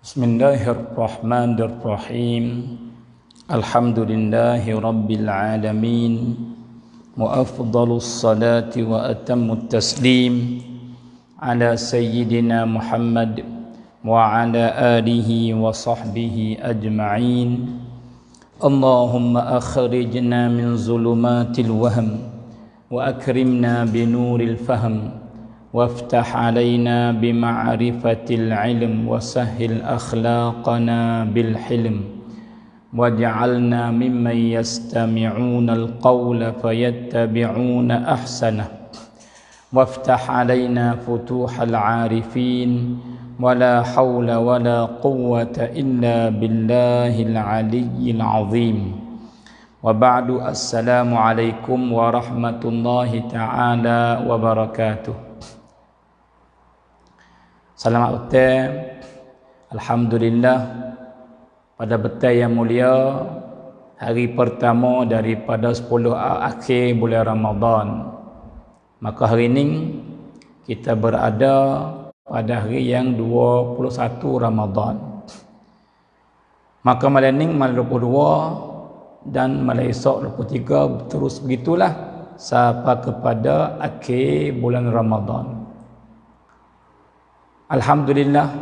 Bismillahirrahmanirrahim. Alhamdulillahi rabbil alamin. Wa afdalus salati wa atammut taslim ala sayyidina Muhammad wa ala alihi wa sahbihi ajma'in. Allahumma akhrijna min zulumatil wahm wa akrimna binuril fahm وافتح علينا بمعرفة العلم وسهل أخلاقنا بالحلم واجعلنا ممن يستمعون القول فيتبعون أحسنه وافتح علينا فتوح العارفين ولا حول ولا قوة إلا بالله العلي العظيم وبعد السلام عليكم ورحمة الله تعالى وبركاته. Selamat petang. Alhamdulillah, pada petang yang mulia, hari pertama daripada 10 akhir bulan Ramadan. Maka hari ini kita berada pada hari yang 21 Ramadan. Maka malam ini malam 22 dan malam esok 23 terus begitulah sampai kepada akhir bulan Ramadan. Alhamdulillah,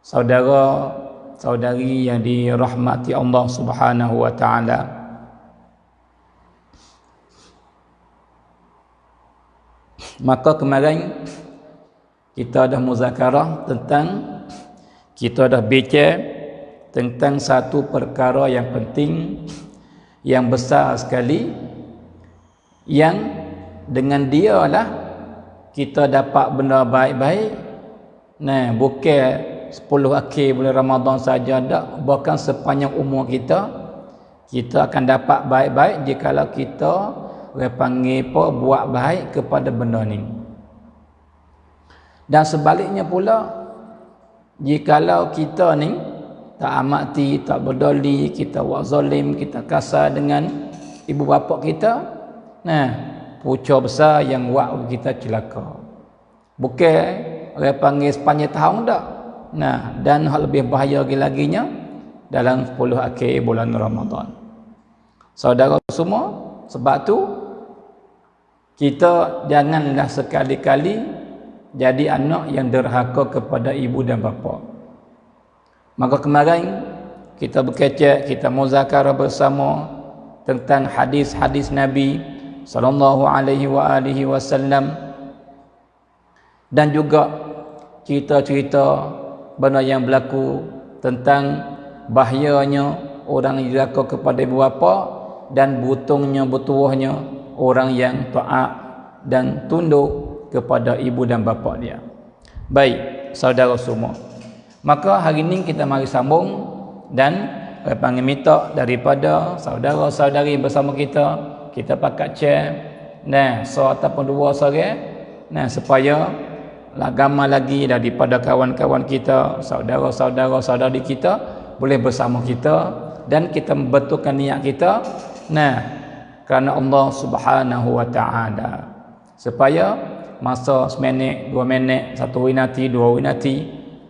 saudara-saudari yang dirahmati Allah Subhanahu wa taala. Maka kemarin kita dah muzakarah kita dah bincang tentang satu perkara yang penting, yang besar sekali, yang dengan dia lah kita dapat benda baik-baik. Bukan 10 akhir bulan Ramadan saja dak, bahkan sepanjang umur kita akan dapat baik-baik jikalau kita panggil buat baik kepada benda ni. Dan sebaliknya pula, jikalau kita ni tak amati, tak berdoli, kita buat zalim, kita kasar dengan ibu bapa kita, pucuk besar yang buat kita celaka. Bukan orang panggil sepanjang tahun tak. Dan hal lebih bahaya lagi-laginya dalam 10 akhir bulan Ramadan. Saudara semua, sebab tu kita janganlah sekali-kali jadi anak yang derhaka kepada ibu dan bapa. Maka kemarin kita berkecek, kita muzakarah bersama tentang hadis-hadis Nabi sallallahu alaihi wasallam, dan juga cerita-cerita benda yang berlaku tentang bahayanya orang yang diraka kepada ibu bapa dan bertuahnya orang yang taat dan tunduk kepada ibu dan bapa dia. Baik, saudara semua. Maka hari ini kita mari sambung dan panggil minta daripada saudara-saudari bersama kita pakat share ataupun dua sore supaya agama lagi daripada kawan-kawan kita, saudara-saudari kita boleh bersama kita dan kita membetulkan niat kita kerana Allah Subhanahu wa taala, supaya masa seminit, 2 minit, 1 winati, 2 winati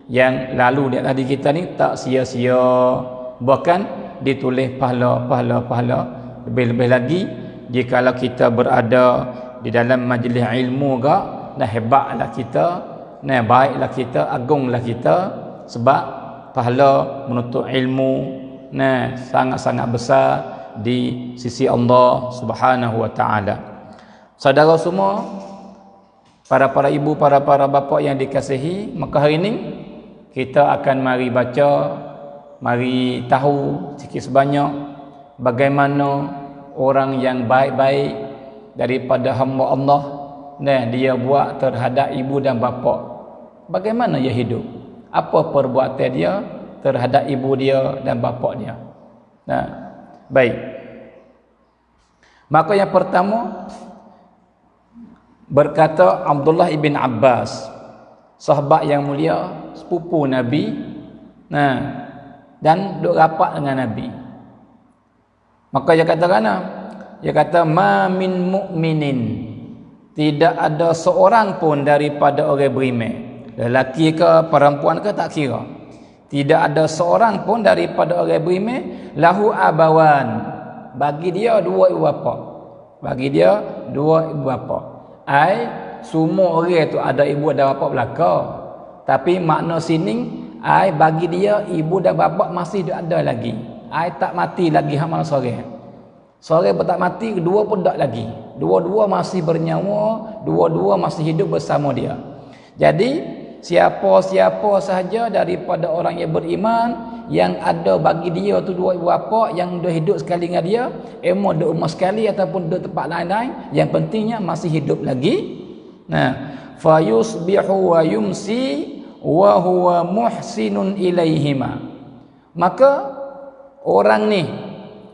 yang lalu di atas kita ni tak sia-sia, bahkan ditulis pahala. Lebih-lebih lagi jikalau kita berada di dalam majlis ilmu gak, hebatlah kita, baiklah kita, agunglah kita, sebab pahala menuntut ilmu sangat-sangat besar di sisi Allah Subhanahu wa taala. Saudara semua, para ibu, para bapa yang dikasihi, maka hari ini kita akan mari baca, mari tahu sikit sebanyak bagaimana orang yang baik-baik daripada hamba Allah dia buat terhadap ibu dan bapa. Bagaimana dia hidup? Apa perbuatan dia terhadap ibu dia dan bapa dia? Baik. Maka yang pertama, berkata Abdullah ibn Abbas, sahabat yang mulia, sepupu Nabi, dan duk rapat dengan Nabi. Maka dia katakan, ma min mu'minin, tidak ada seorang pun daripada orang beriman, lelaki ke perempuan ke tak kira, Tidak ada seorang pun daripada orang beriman lahu abawan, bagi dia dua ibu bapa. Bagi dia dua ibu bapa. Semua orang tu ada ibu dan bapa belaka. Tapi makna sini bagi dia ibu dan bapa masih ada lagi. Tak mati lagi hak mana seorang. Seorang pun tak mati, kedua pun tak lagi. Dua-dua masih bernyawa, dua-dua masih hidup bersama dia. Jadi siapa-siapa sahaja daripada orang yang beriman yang ada bagi dia tu dua ibu bapa yang dah hidup sekali dengan dia, emo dah umur sekali ataupun dah tempat lain-lain, yang pentingnya masih hidup lagi. Fa yusbihu wa yumsi wa huwa muhsinun ilaihima. Maka orang ni,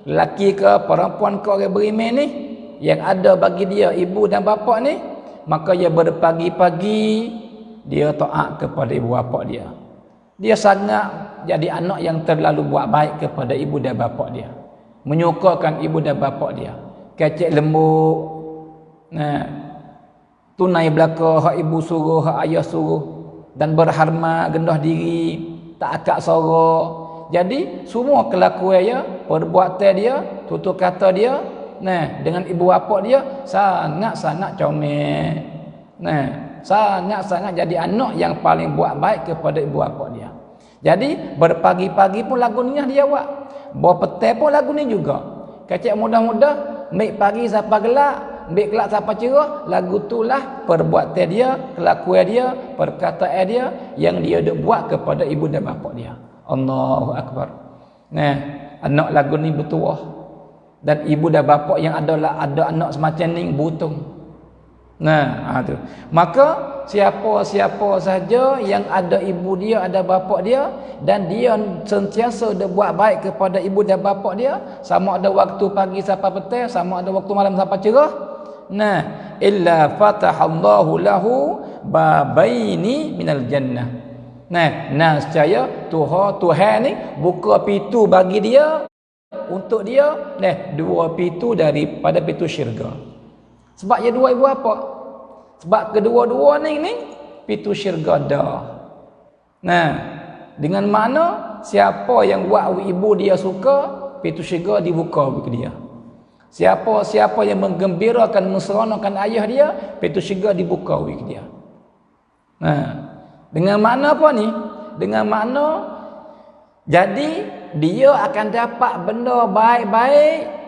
lelaki ke perempuan ke orang beriman ni, yang ada bagi dia ibu dan bapa ni, maka dia berpagi-pagi dia taat kepada ibu bapa dia. Dia sangat jadi anak yang terlalu buat baik kepada ibu dan bapa dia, menyukakan ibu dan bapa dia, kecek lembut, tunai belaka hak ibu suruh, hak ayah suruh, dan berhormat, rendah diri, tak akak suara. Jadi semua kelakuan dia, perbuatan dia, tutur kata dia, dengan ibu bapa dia sangat-sangat comel. Sangat-sangat jadi anak yang paling buat baik kepada ibu bapa dia. Jadi berpagi-pagi pun lagu ni dia buat. Bawa petang pun lagu ni juga. Kecik mudah-mudah, ambil pagi sampai gelap, ambil gelap sampai cerah, lagu itulah perbuatan dia, kelakuan dia, perkataan dia yang dia dah buat kepada ibu dan bapa dia. Allahu Akbar. Anak lagu ni bertuah, dan ibu dan bapa yang ada anak semacam ni butung. Tu. Maka siapa-siapa saja yang ada ibu dia, ada bapa dia, dan dia sentiasa dia buat baik kepada ibu dan bapa dia, sama ada waktu pagi sampai petang, sama ada waktu malam sampai cerah, illa fatahallahu lahu babaini minal jannah. Nescaya Tuhan ni buka pintu bagi dia, untuk dia dua pintu daripada pintu syurga. Sebab dia dua ibu bapa. Sebab kedua-dua ni pintu syurga dah. Dengan mana siapa yang buat ibu dia suka, pintu syurga dibuka bagi dia. Siapa-siapa yang menggembirakan, menseronokan ayah dia, pintu syurga dibuka bagi dia. Dengan makna apa ni? Dengan makna jadi dia akan dapat benda baik-baik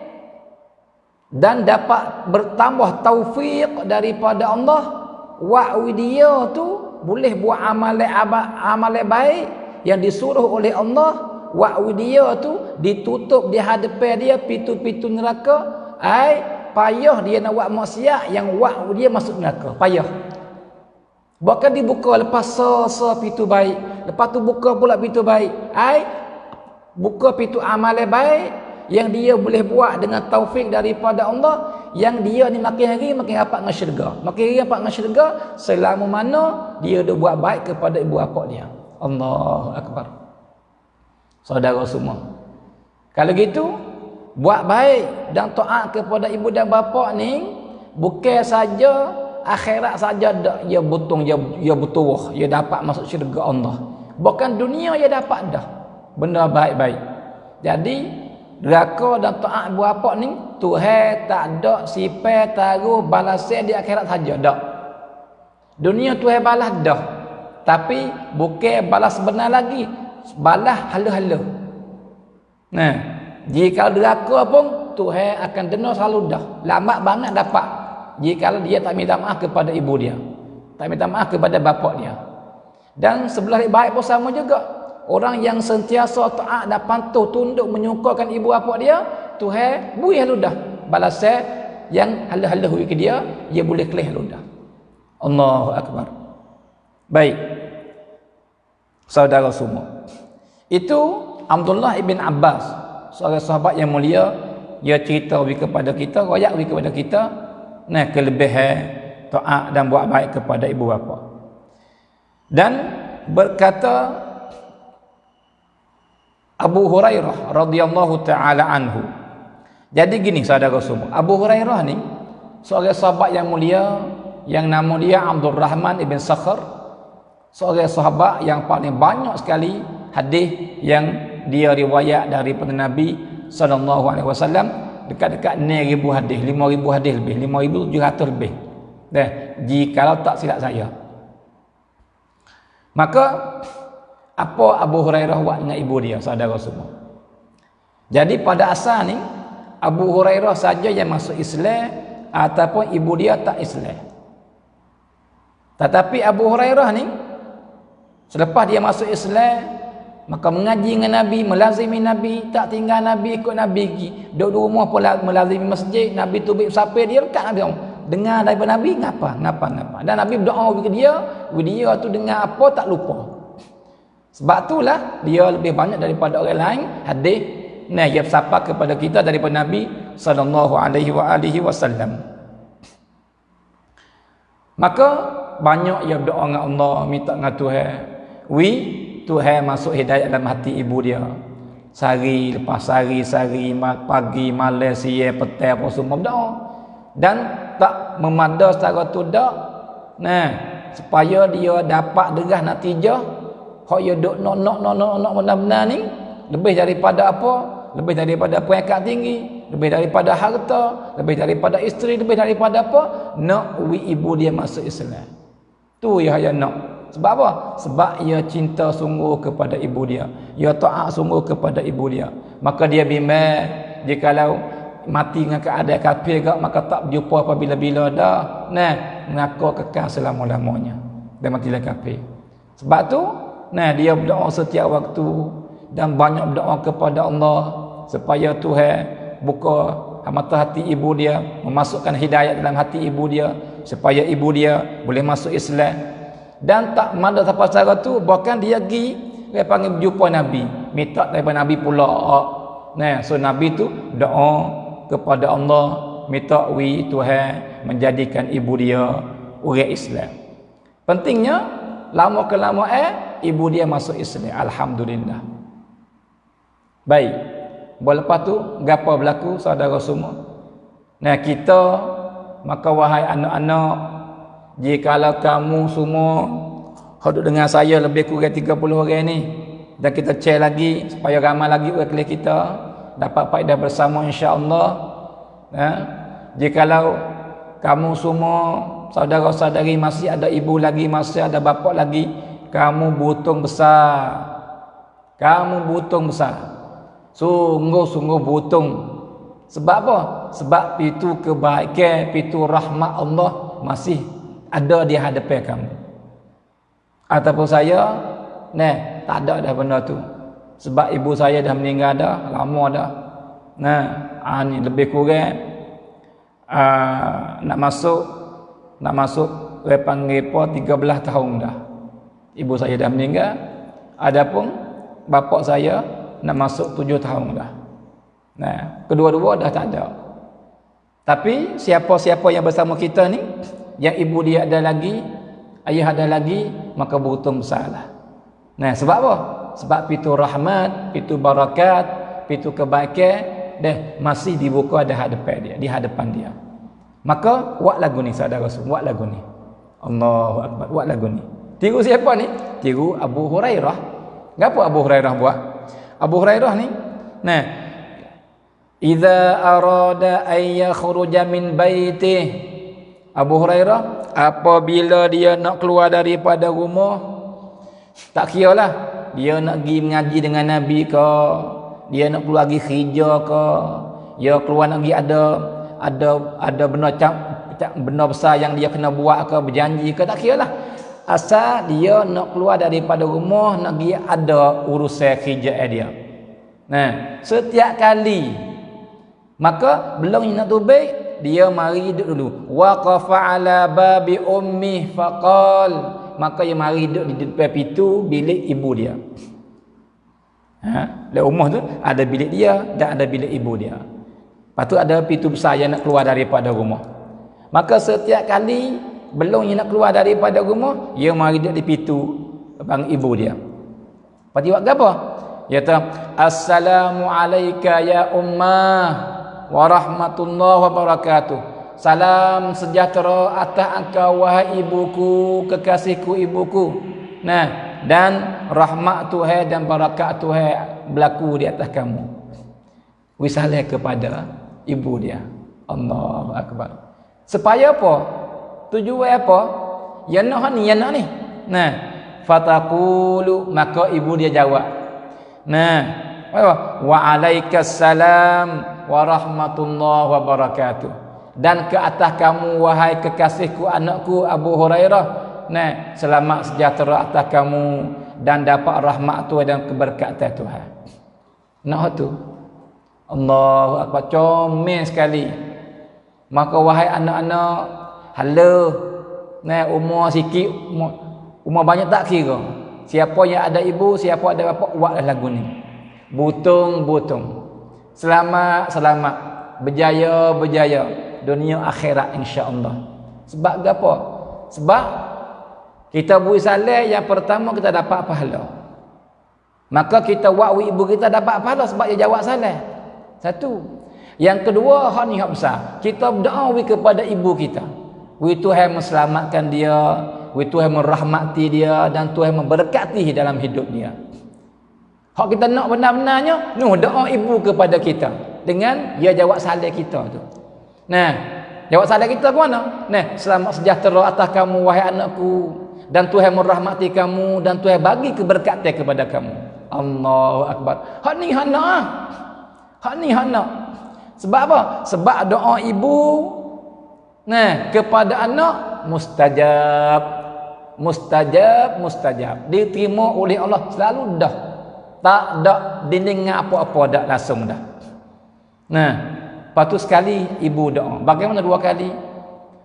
dan dapat bertambah taufik daripada Allah. Wa'wi dia tu boleh buat amal baik yang disuruh oleh Allah. Wa'wi dia tu ditutup di hadapan dia pintu-pintu neraka. Payah dia nak buat maksiat yang wa'wi dia masuk neraka. Payah. Bahkan dibuka lepas pintu baik, lepas tu buka pula pintu baik. Buka pintu amal baik yang dia boleh buat dengan taufik daripada Allah, yang dia ni makin hari makin dapat dengan syurga. Makin hari dapat dengan syurga selama mana dia dah buat baik kepada ibu bapa dia. Allahu Akbar. Saudara semua, kalau gitu buat baik dan taat kepada ibu dan bapa ni bukan saja akhirat saja dak, ia butung, ia butuh, ia dapat masuk syurga Allah. Bahkan dunia ia dapat dah benda baik-baik. Jadi neraka dan taat ibu bapa ni Tuhan tak ada sifat taruh balasan di akhirat saja dak. Dunia Tuhan balas dah, tapi bukan balas benar lagi, balas hala-hala. Jika neraka pun Tuhan akan dena selalu dah. Lambat banget dapat jika dia tak minta maaf kepada ibu dia, tak minta maaf kepada bapa dia. Dan sebelah baik pun sama juga. Orang yang sentiasa taat dan patuh tunduk menyukakan ibu bapa dia, Tuhan bui haludah balasan yang hala-hala ke dia boleh kelih haludah. Allahu Akbar. Baik, saudara semua, itu Abdullah ibn Abbas, seorang sahabat yang mulia. Dia cerita kepada kita, royak kepada kita kelebihan taat dan buat baik kepada ibu bapa. Dan berkata Abu Hurairah radhiyallahu taala anhu. Jadi gini saudara semua, Abu Hurairah ni seorang sahabat yang mulia yang nama dia Abdul Rahman ibn Sakhr, seorang sahabat yang paling banyak sekali hadis yang dia riwayat daripada Nabi sallallahu alaihi wasallam, dekat-dekat 6,000 hadis, 5,000 hadis lebih, 5,700 lebih. Dah, jikalau tak silap saya. Maka apa Abu Hurairah buat dengan ibu dia, saudara semua? Jadi pada asal ni Abu Hurairah saja yang masuk Islam ataupun ibu dia tak Islam. Tetapi Abu Hurairah ni selepas dia masuk Islam, maka mengaji dengan Nabi, melazimi Nabi, tak tinggal Nabi, ikut Nabi pergi. Duduk di rumah pun melazimi masjid, Nabi tu sampai dia dekat Nabi. Dengar daripada Nabi, ngapa. Dan Nabi berdoa bagi dia tu dengar apa tak lupa. Sebab itulah dia lebih banyak daripada orang lain hadis yang bersapa kepada kita daripada Nabi sallallahu alaihi wasallam. Maka banyak yang berdoa dengan Allah, minta dengan Tuhan. Tuhan masuk hidayah dalam hati ibu dia. Sehari lepas sehari, pagi, malam, siang, petang, apa semua berdoa. Dan tak memada secara tu dak. Supaya dia dapat derah natijah. Hak dia duk nak benar-benar ni lebih daripada apa? Lebih daripada peringkat tinggi, lebih daripada harta, lebih daripada isteri, lebih daripada apa? Nak ibu dia masuk Islam. Tu yang nak. Sebab apa? Sebab ia cinta sungguh kepada ibu dia. Ia taat sungguh kepada ibu dia. Maka dia bimbang jikalau mati dengan keadaan kafir gak, maka tak berjumpa apabila-bila dah. Mengaku kekal selama-lamanya. Dia matilah kafir. Sebab tu, dia berdoa setiap waktu dan banyak berdoa kepada Allah supaya Tuhan buka mata hati ibu dia, memasukkan hidayat dalam hati ibu dia supaya ibu dia boleh masuk Islam. Dan tak mada sampai cara tu, bahkan dia pergi panggil berjumpa Nabi, minta daripada Nabi pula. So Nabi tu doa kepada Allah, minta Tuhan menjadikan ibu dia orang Islam. Pentingnya lama kelamaan ibu dia masuk Islam, alhamdulillah. Baik, lepas tu gapo berlaku saudara semua? Kita maka wahai anak-anak, jikalau kamu semua hidup dengan saya lebih kurang 30 orang ni, dan kita share lagi supaya ramai lagi orang kelas kita dapat faedah bersama insya-Allah. Jikalau kamu semua saudara-saudari masih ada ibu lagi, masih ada bapa lagi, kamu butung besar. Kamu butung besar. Sungguh-sungguh butung. Sebab apa? Sebab itu kebaikan, itu rahmat Allah masih ada di hadapan kamu. Ataupun saya, tak ada dah benda tu. Sebab ibu saya dah meninggal dah, lama dah. Ni lebih kurang nak masuk saya panggil apa 13 tahun dah. Ibu saya dah meninggal. Adapun bapa saya nak masuk 7 tahun dah. Kedua-dua dah tak ada. Tapi siapa-siapa yang bersama kita ni, yang ibu dia ada lagi, ayah ada lagi, maka beruntung besarlah. Sebab apa? Sebab pintu rahmat, pintu barakat, pintu kebaikan masih dibuka di hadapan dia. Maka buat lagu ni saudara semua, buat lagu ni. Allahu akbar, buat lagu ni. Tiru siapa ni? Tiru Abu Hurairah. Ngapa Abu Hurairah buat? Abu Hurairah ni, idza arada ay yakhruja min baitih. Abu Hurairah apabila dia nak keluar daripada rumah, tak kira lah dia nak pergi mengaji dengan Nabi ke, dia nak keluar pergi kerja ke, dia keluar nak pergi ada benda besar yang dia kena buat ke, berjanji ke, tak kira lah. Asal dia nak keluar daripada rumah, nak pergi ada urusan kerja dia. Setiap kali, maka belum nak tubik, dia mari duduk dulu. Waqafa ala babi ummi faqal, maka dia mari duduk di depan pintu bilik ibu dia. Di rumah tu ada bilik dia dan ada bilik ibu dia. Lepas tu ada pintu besar yang nak keluar daripada rumah. Maka setiap kali belum dia nak keluar daripada rumah, dia mari duduk di pintu depan ibu dia. Lepas tu buat apa? Dia kata, assalamu alayka ya ummah wa rahmatullahi wa barakatuh. Salam sejahtera atas engkau wahai ibuku, kekasihku ibuku. dan rahmat Tuhan dan barakat Tuhan berlaku di atas kamu. Wisalah kepada ibu dia. Allahu akbar. Supaya apa? Tujuan apa? Ya nak ni, ya nak ni. Nah, fataqulu, maka ibu dia jawab. Nah, wa alaikassalam wa rahmatullahi wa barakatuh. Dan ke atas kamu wahai kekasihku anakku Abu Hurairah, nah, selamat sejahtera atas kamu dan dapat rahmat Tuhan dan keberkatan Tuhan. Nah tu. Allahu akbar, comel sekali. Maka wahai anak-anak, hala, nah, umur sikit, umur banyak tak kira. Siapa yang ada ibu, siapa ada bapa, buatlah lagu ni. Butung-butung. Selamat, selamat. Berjaya, berjaya. Dunia akhirat insya-Allah. Sebab apa? Sebab kita beri salam, yang pertama kita dapat pahala. Maka kita buat ibu kita dapat pahala sebab dia jawab salam. Satu. Yang kedua, hak ni hak besar. Kita berdoa kepada ibu kita. Tuhan menyelamatkan dia, Tuhan merahmati dia dan Tuhan memberkati dalam hidup dia. Hak kita nak benar-benarnya, doa ibu kepada kita dengan dia jawab salam kita tu. Nah, jawab salam kita ke mana? Nah, selamat sejahtera atas kamu wahai anakku, dan Tuhan merahmati kamu dan Tuhan bagi keberkatan kepada kamu. Allahu akbar. Hak ni hak nak. Hak ni hak nak. Sebab apa? Sebab doa ibu kepada anak mustajab. Mustajab, mustajab. Diterima oleh Allah selalu dah. Tak ada dinding apa-apa dah langsung dah. Nah, patut sekali ibu doa. Bagaimana 2 kali?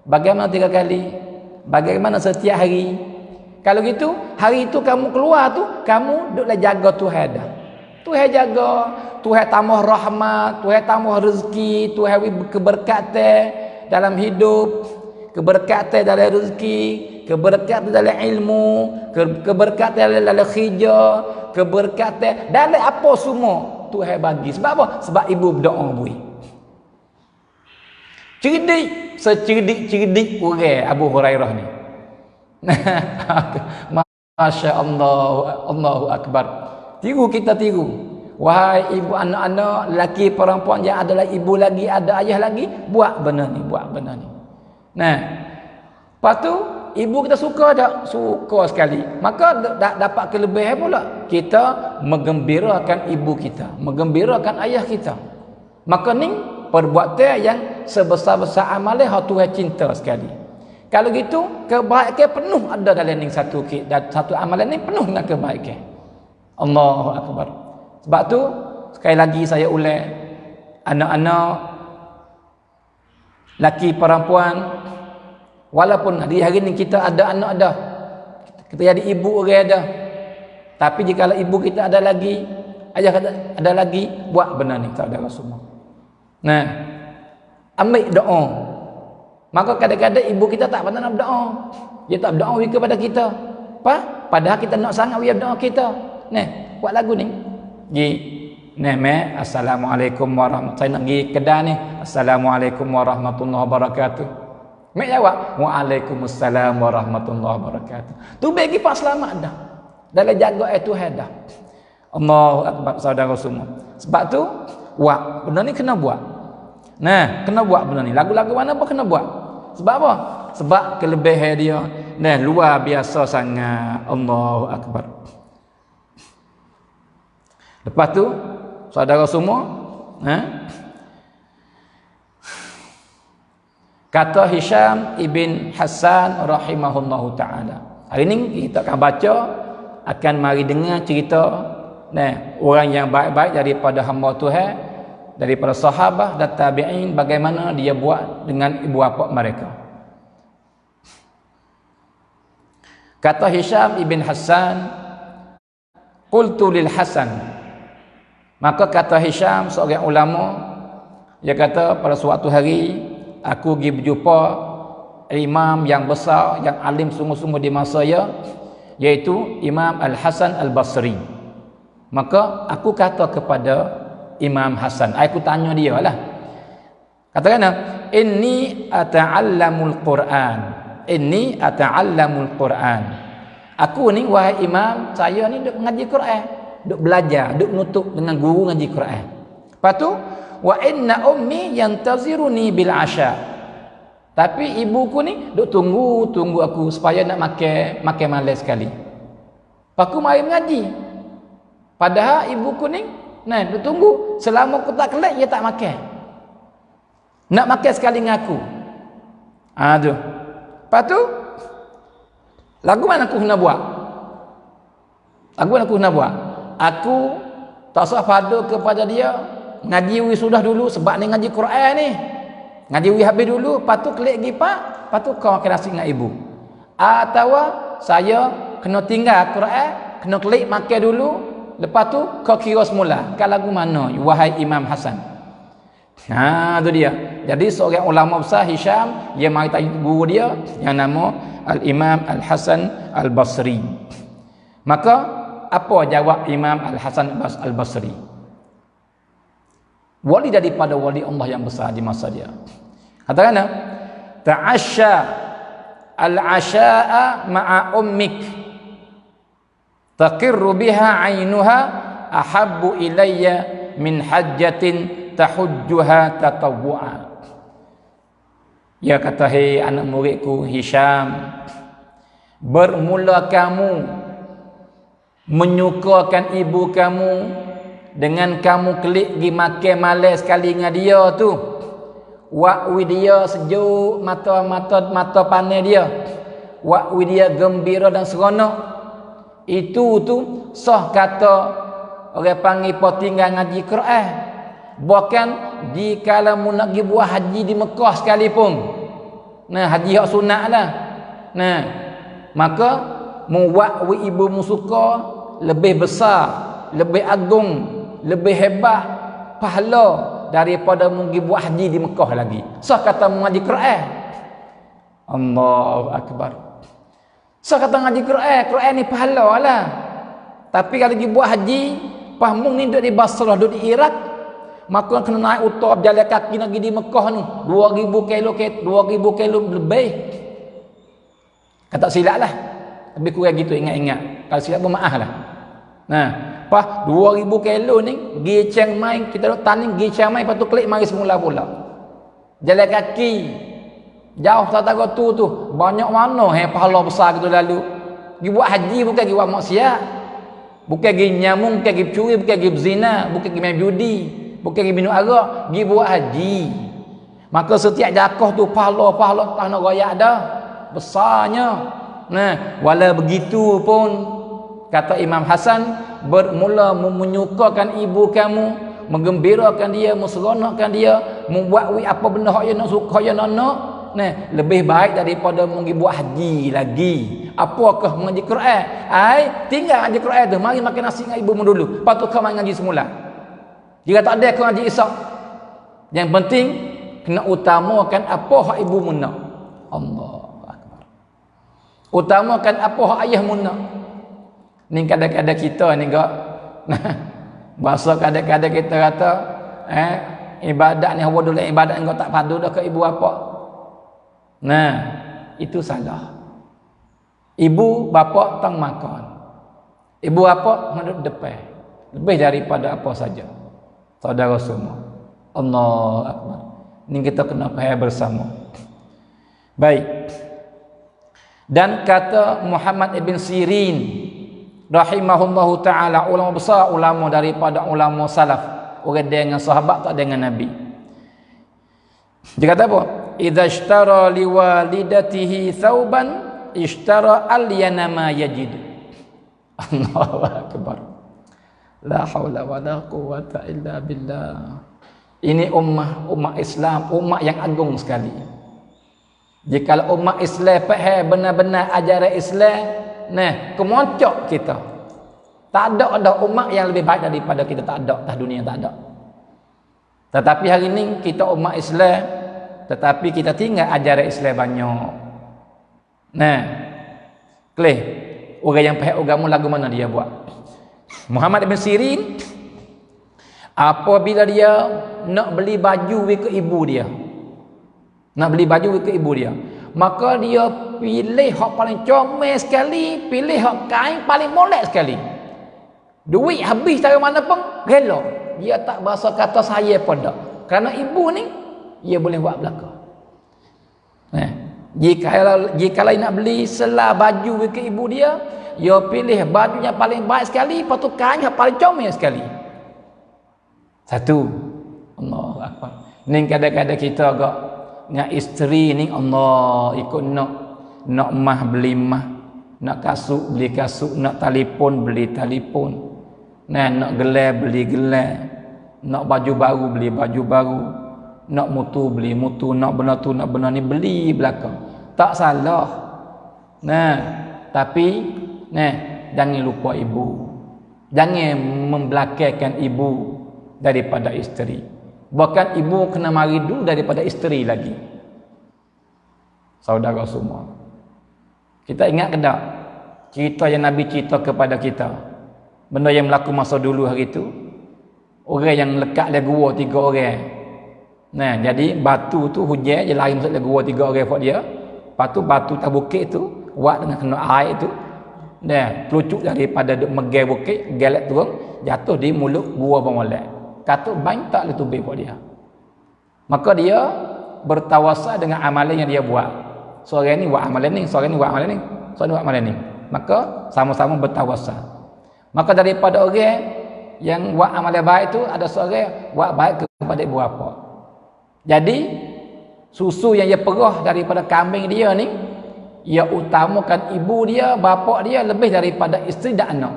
Bagaimana 3 kali? Bagaimana setiap hari? Kalau gitu, hari itu kamu keluar tu, kamu duduklah jaga Tuhan dah. Tuhan jaga, Tuhan tambah rahmat, Tuhan tambah rezeki, Tuhan beri keberkatan dalam hidup, keberkatan dalam rezeki, keberkatan dalam ilmu, keberkatan dalam kerja, keberkatan dalam apa semua Tuhan bagi. Sebab apa? Sebab ibu berdoa bui. Cerdik, secerdik-cerdik orang Abu Hurairah ni. Masya Allah, Allahu akbar. Tiru, kita tiru. Wahai ibu, anak-anak, lelaki perempuan yang adalah ibu lagi, ada ayah lagi, buat benda ni, buat benda ni. Nah, lepas tu ibu kita suka tak? Suka sekali. Maka dapat kelebihan pula. Kita menggembirakan ibu kita, menggembirakan ayah kita. Maka ni perbuatan yang sebesar-besar amalan yang Tuhan cinta sekali. Kalau gitu, kebaikan penuh ada dalam ni satu amalan ni penuh dengan kebaikan. Allahu akbar. Sebab tu sekali lagi saya ulang, anak-anak, laki perempuan, walaupun di hari ni kita ada anak dah, kita jadi ibu orang dah, tapi jika ibu kita ada lagi, ayah ada lagi, buat benda ni saudara semua. Nah, ambil doa. Maka kadang-kadang ibu kita tak pernah nak berdoa. Dia tak berdoa kepada kita. Apa? Padahal kita nak sangat dia berdoa kita. Nah, buat lagu ni. Assalamualaikum warahmatullahi wabarakatuh. Saya nak pergi kedai ni. Assalamualaikum warahmatullahi wabarakatuh. Mek jawab, waalaikumsalam warahmatullahi wabarakatuh. Tu bagi pak selamat dah. Dalam jaga Tuhan dah. Allahu akbar saudara semua. Sebab tu, buat benda ni kena buat. Nah, kena buat benda ni. Lagu-lagu mana pun kena buat. Sebab apa? Sebab kelebihan dia luar biasa sangat. Allahu akbar. Lepas tu, saudara semua, kata Hisham ibn Hassan rahimahullahu ta'ala. Hari ni kita akan baca, akan mari dengar cerita orang yang baik-baik daripada hamba Tuhan, daripada sahabat dan tabi'in, bagaimana dia buat dengan ibu bapa mereka. Kata Hisham ibn Hassan, qultu lil Hasan. Maka kata Hisham, seorang ulama, dia kata pada suatu hari aku pergi berjumpa imam yang besar, yang alim sungguh-sungguh di masa saya, iaitu Imam Al-Hasan Al-Basri. Maka aku kata kepada Imam Hasan, aku tanya dia lah, katakan, inni ata'allamul Quran, inni ata'allamul Quran, Aku ni wahai imam, saya ni duk mengaji Quran, duk belajar, duk nutuk dengan guru ngaji Quran. Lepas tu wa inna ummi yantaziruni bil asya. Tapi ibuku ni duk tunggu aku supaya nak makan malam sekali. Aku mari mengaji. Padahal ibuku ni duk tunggu selama aku tak kelat dia tak makan. Nak makan sekali dengan aku. Tu. Lepas tu lagu mana aku nak buat? Aku tak usah padu kepada dia, ngaji sudah dulu sebab ni ngaji Quran ni. Ngaji habis dulu, lepas tu kelik pergi pak, lepas tu kau makan nasi dengan ibu. Atau saya kena tinggal Quran, kena kelik makan dulu, lepas tu kau kira semula. Kan lagu mana wahai Imam Hasan? Tu dia. Jadi seorang ulama besar Hisham, dia mari tanya guru dia yang nama Al-Imam Al-Hasan Al-Basri. Maka apa jawab Imam Al-Hasan Al-Basri? Wali daripada wali Allah yang besar di masa dia. Katakan ta'asya al-asya'a ma'a ummik taqirru biha 'ainuha ahabbu ilayya min hajjatin tahujjuha tatawwu'a. Ya kata, hei anak muridku Hisham, bermula kamu menyukakan ibu kamu dengan kamu kelik pergi makan malam sekali dengan dia tu. Wakwi dia sejuk, mata panas dia. Wakwi dia gembira dan seronok. Itu tu sah kata orang panggil po tinggal ngaji Quran. Bahkan jika mu nak pergi buat haji di Mekah sekalipun, haji hak sunat lah, maka muwakwi ibu musuka lebih besar, lebih agung, lebih hebat pahala daripada mu pergi buat haji di Mekah lagi. Sah kata mengaji Quran. Allahu Akbar. Sah kata ngaji Quran ni pahala lah. Tapi kalau pergi buat haji, pahmung ni duduk di Basrah, duduk di Iraq, maka kena naik utara berjalan kaki lagi di Mekah ni 2000 kilo lebih. Kata silap lah, lebih kurang gitu, ingat-ingat. Kalau silap pun maaf lah. Pas 2000 kilo ni pergi Chiang Mai, kita duduk tanding pergi Chiang Mai, lepas tu klik mari semula pula jalan kaki jauh tak tahu tu banyak mana pahala besar gitu lalu. Pergi buat haji bukan pergi buat maksiat, bukan pergi nyamung, bukan pergi curi, bukan pergi berzina, bukan pergi main judi, bukan pergi minum arak, pergi buat haji. Maka setiap jakah tu pahala tak nak royak dah besarnya. Walau begitu pun kata Imam Hasan, bermula menyukakan ibu kamu, menggembirakan dia, menseronokkan dia, membuat apa benda hak yang nak suka, yang nak lebih baik daripada pergi buat haji lagi. Apakah mengaji Quran? Tinggal ngaji Quran tu, mari makan nasi dengan ibumu dulu, lepas tu kau main ngaji semula. Jika tak ada kau ngaji Isyak, yang penting kena utamakan apa hak ibumu nak. Allahu Akbar. Utamakan apa hak ayahmu nak. Ni kadang-kadang kita ni gak bahasa kadang-kadang kita kata ibadat ni hawa dulu ibadat engkau tak padu dah ke ibu apa. Itu salah. Ibu bapa tang makan. Ibu bapa hidup depan. Lebih daripada apa saja. Saudara semua. Allahu Akbar. Ni kita kena faham bersama. Baik. Dan kata Muhammad ibn Sirin rahimahullahu ta'ala, ulama besar, ulama daripada ulama salaf, orang dengan sahabat tak dengan Nabi. Dia kata apa? Idza ishtara liwalidatihi thawban ishtara alyana ma yajid. Allahu Akbar. La haula wala quwwata illa billah. Ini ummah Islam, ummah yang agung sekali. Jika ummah Islam faham benar-benar ajaran Islam, kemoncok kita. Tak ada umat yang lebih baik daripada kita, tak ada, atas dunia tak ada. Tetapi hari ini kita umat Islam, tetapi kita tinggal ajaran Islam banyak. Kleh, orang yang faham agama lagu mana dia buat? Muhammad ibn Sirin, apabila dia nak beli baju ke ibu dia, nak beli baju ke ibu dia, maka dia pilih hak paling comel sekali, pilih hak kain paling molek sekali. Duit habis cara mana pun rela. Dia tak berasa kata saya pun tak. Kerana ibu ni dia boleh buat belaka. Jika nak beli selai baju ke ibu dia pilih baju yang paling baik sekali, lepas tu kain yang paling comel sekali. Satu. Allahu Akbar. Ni kadang-kadang kita agak dengan isteri ni Allah ikut nak mah beli mah, nak kasut beli kasut, nak telefon beli telefon, nak gelar beli gelar, nak baju baru beli baju baru, nak mutu beli mutu, nak benda tu nak benda ni beli belakang. Tak salah. Tapi jangan lupa ibu. Jangan membelakangkan ibu daripada isteri. Bahkan ibu kena mari dulu daripada isteri lagi. Saudara semua, kita ingat ke tak cerita yang Nabi cerita kepada kita, benda yang berlaku masa dulu hari itu? Orang yang lekat dalam gua 3 orang. Jadi batu tu hujan je lari masuk dalam gua 3 orang buat dia. Lepas tu batu atas bukit tu buat dengan kena air tu, pelucuk daripada megai bukit, gelet turun, jatuh di mulut gua pemolek. Katuk bain tak boleh tubik buat dia. Maka dia bertawasal dengan amalan yang dia buat. Seorang ni buat amalan ni, seorang ni buat amalan ni, seorang ni buat amalan ni. Maka sama-sama bertawasal. Maka daripada orang yang buat amalan baik tu, ada seorang buat baik kepada ibu bapa. Jadi susu yang dia perah daripada kambing dia ni, ia utamakan ibu dia, bapa dia lebih daripada isteri dan anak.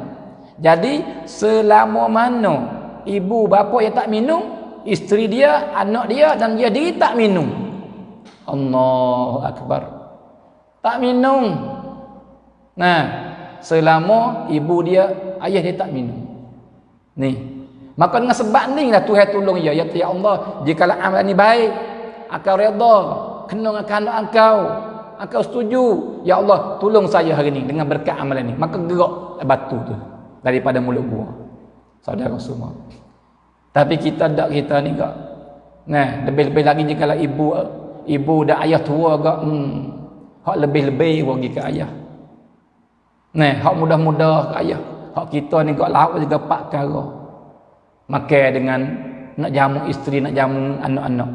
Jadi selama mana ibu bapa yang tak minum, isteri dia, anak dia dan dia diri tak minum, Allahu Akbar, tak minum. Selama ibu dia, ayah dia tak minum. Maka dengan sebab ni lah Tuhan tolong dia. Ya Allah, jika amalan ni baik, Engkau redha, kena dengan kehendak Engkau setuju, ya Allah tolong saya hari ni dengan berkat amalan ni. Maka gerak batu tu daripada mulut gua. Saudara semua, tapi kita ni kak, lebih-lebih lagi jika ibu dan ayah tua kak, hak lebih-lebih bagi ke ayah. Hak mudah-mudah ke ayah. Hak kita ni kak lauk juga 4 perkara. Makan dengan nak jamu isteri, nak jamu anak-anak.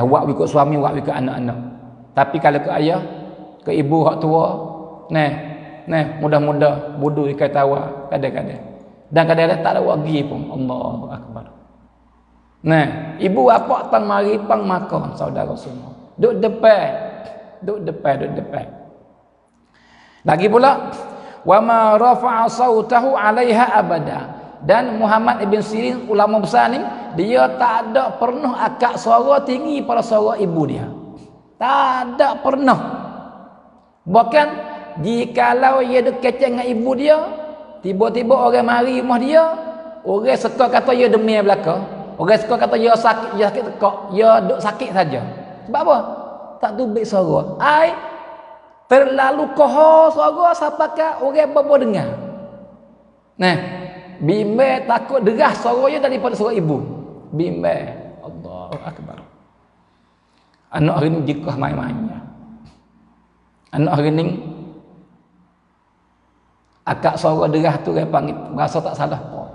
Buat ikut suami, buat ikut anak-anak. Tapi kalau ke ayah, ke ibu hak tua, mudah-mudah bodoh ikan tawa kadang-kadang. Dan kadang-kadang tak ada wagi pun. Allahu Akbar. Ibu bapa tang mari pang makan, saudara semua. Duduk depan. Lagi pula, wa ma rafa'a sautahu 'alaiha abada. Dan Muhammad ibn Sirin, ulama besar ni, dia tak ada pernah akak suara tinggi pada suara ibu dia. Tak ada pernah. Bahkan jikalau ia duk kecek dengan ibu dia, tiba-tiba orang mari rumah dia, orang suka kata ia demam belaka, orang suka kata ia sakit tekak, ia duk sakit saja. Sebab apa? Tak tubik suara. Terlalu kohor suara sampai orang bapa dengar. Bimbang takut deras suaranya daripada suara ibu. Bimbang. Allahu Akbar. Anak hari ni jikah main-mainnya. Anak hari ni akak suara deras tu dia panggil, berasa tak salah pun.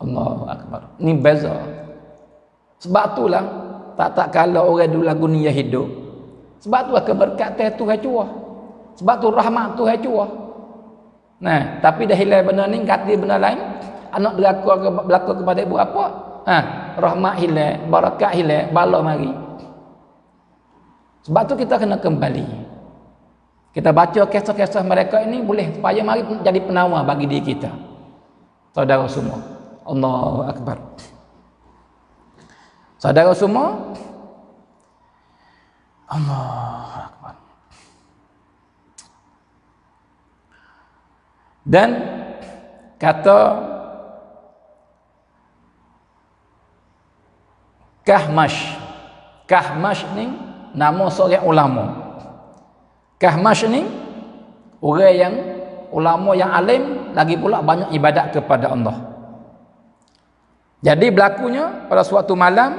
Allahu Akbar. Ni beza. Sebab itulah tak kalau orang dulu lagu ni hidup. Sebab tu keberkatan Tuhan curah. Sebab tu rahmat Tuhan curah. Tapi dah hilang benda ni, kata benda lain, anak berlaku kepada ibu apa? Rahmat hilang, barakat hilang, bala mari. Sebab tu kita kena kembali. Kita baca kisah-kisah mereka ini boleh supaya mari jadi penawar bagi diri kita. Saudara semua, Allahu Akbar. Saudara semua, Allahu Akbar. Dan kata Kahmash ni nama seorang ulama. Kahmash ni orang yang ulama yang alim, lagi pula banyak ibadat kepada Allah. Jadi berlakunya pada suatu malam,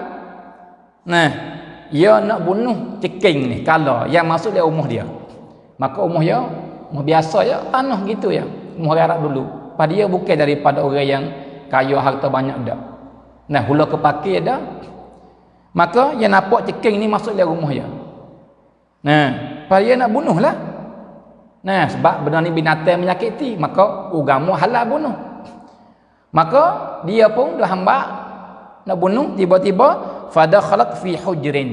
ia nak bunuh ceking ni kalau yang masuk dia umur dia. Maka umur dia umur biasa ya, tanah gitu ya. Umur Arab dulu. Pada dia bukan daripada orang yang kaya harta banyak dak. Nah, hula kepake dah. Maka yang nampak ceking ni masuk dia rumah dia. Nah, pada dia nak bunuh lah. Nah, sebab benda ni binatang menyakiti, maka agama halal bunuh. Maka dia pun dah hamba nak bunuh, tiba-tiba fadakhalat fi hujrin.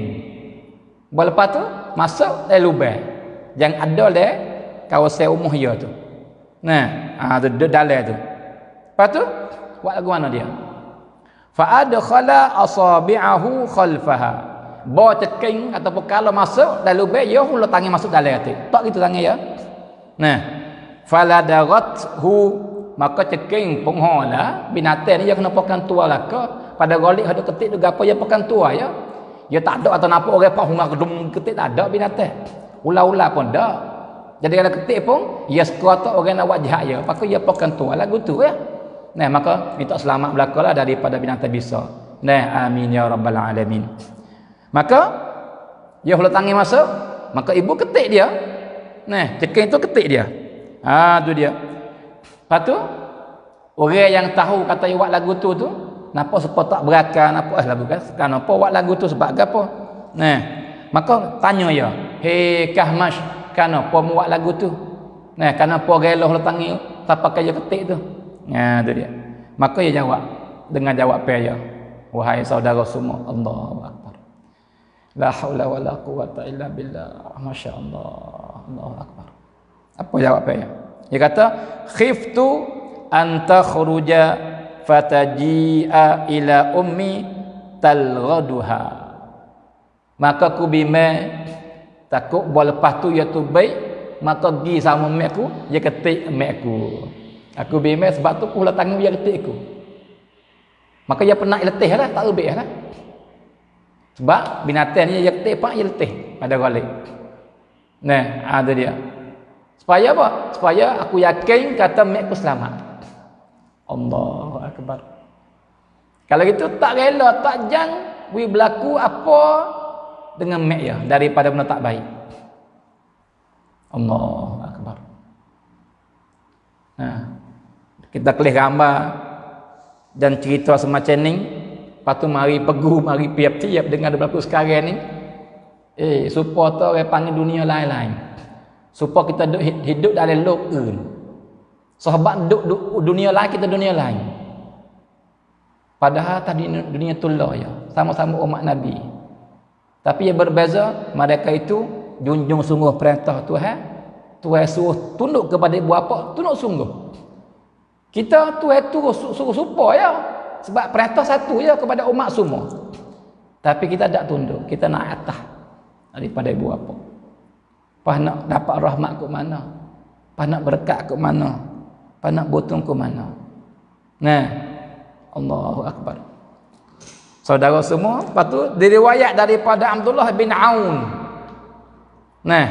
Lepas tu masuk dalam lubang yang ada le kawasan rumah dia tu. Nah, duduk dalam tu. Lepas tu buat lagu mana dia? Fa adkhala asabi'ahu khalfaha. Bawa ceking ataupun kalau masuk dalam lubang dia hula tangan masuk dalam tu. Tak gitu tangan ya. Nah, faladarathu, maka ceking penghola binatang ni dia kena pakan tua lah ke pada golik ada ketik tu gapo dia pakan tua ya. Dia tak ada atau nampak orang pak hungar gedung ketik tak ada binatang. Ular-ular pun dak. Jadi kalau ketik pun dia sekata orang nak buat jahat ya, maka dia pakan tua lagu tu ya. Nah, maka minta selamat belakalah daripada binatang bisa. Nah, amin ya rabbal alamin. Maka dia hula tangan masuk, maka ibu ketik dia. Nah, ceking tu ketik dia. Tu dia. Lepas tu orang yang tahu kata dia buat lagu tu napa sebab tak berakal napa lagu kan? Kenapa buat lagu tu sebab apa? Nah, maka tanya dia, "Hei Kahmash, kenapa buat lagu tu?" Nah, kenapa geloh letangi tak pakai dia ketik tu? Nah, tu dia. Maka dia jawab dengan jawab dia, "Wahai saudara semua, Allahu akbar. La haula wala quwata illa billah. Masya-Allah. Allahu akbar." Apa jawab dia? Dia kata, "Khiftu an takhruja fataji'a ila ummi talghaduha." Maka aku bimbang takut buat lepas tu ia tu baik, maka pergi sama mak aku, dia ketik mak aku. Aku bimbang sebab tu aku lah tanggung dia ketik aku. Maka dia pernah letih lah, tak lebih lah. Sebab binatang ni dia ketik pak dia letih pada galik. Nah, ada dia. Supaya apa? Supaya aku yakin kata mak aku selamat. Allahu akbar. Kalau gitu tak rela, tak jang we berlaku apa dengan mak dia daripada benda tak baik. Allahu akbar. Nah, kita kelih gambar dan cerita semacam ni, lepas tu mari pegu, mari tiap-tiap dengan berlaku sekarang ni. Supaya tu orang panggil dunia lain-lain. Supaya kita hidup dalam lokun. Sahabat duduk dunia lain, kita dunia lain. Padahal tadi dunia tullah ya, sama-sama umat Nabi. Tapi yang berbeza, mereka itu junjung sungguh perintah Tuhan. Tuhan suruh tunduk kepada ibu bapa, tunduk sungguh. Kita Tuhan suruh supaya ya. Sebab perintah satu ya kepada umat semua. Tapi kita tak tunduk, kita nak atas daripada ibu bapa. Pas nak dapat rahmat ke mana? Pas nak berkat ke mana? Pas nak botong ke mana? Nah, Allahu akbar. Saudara semua, lepas tu diriwayat daripada Abdullah bin Aun. Nah,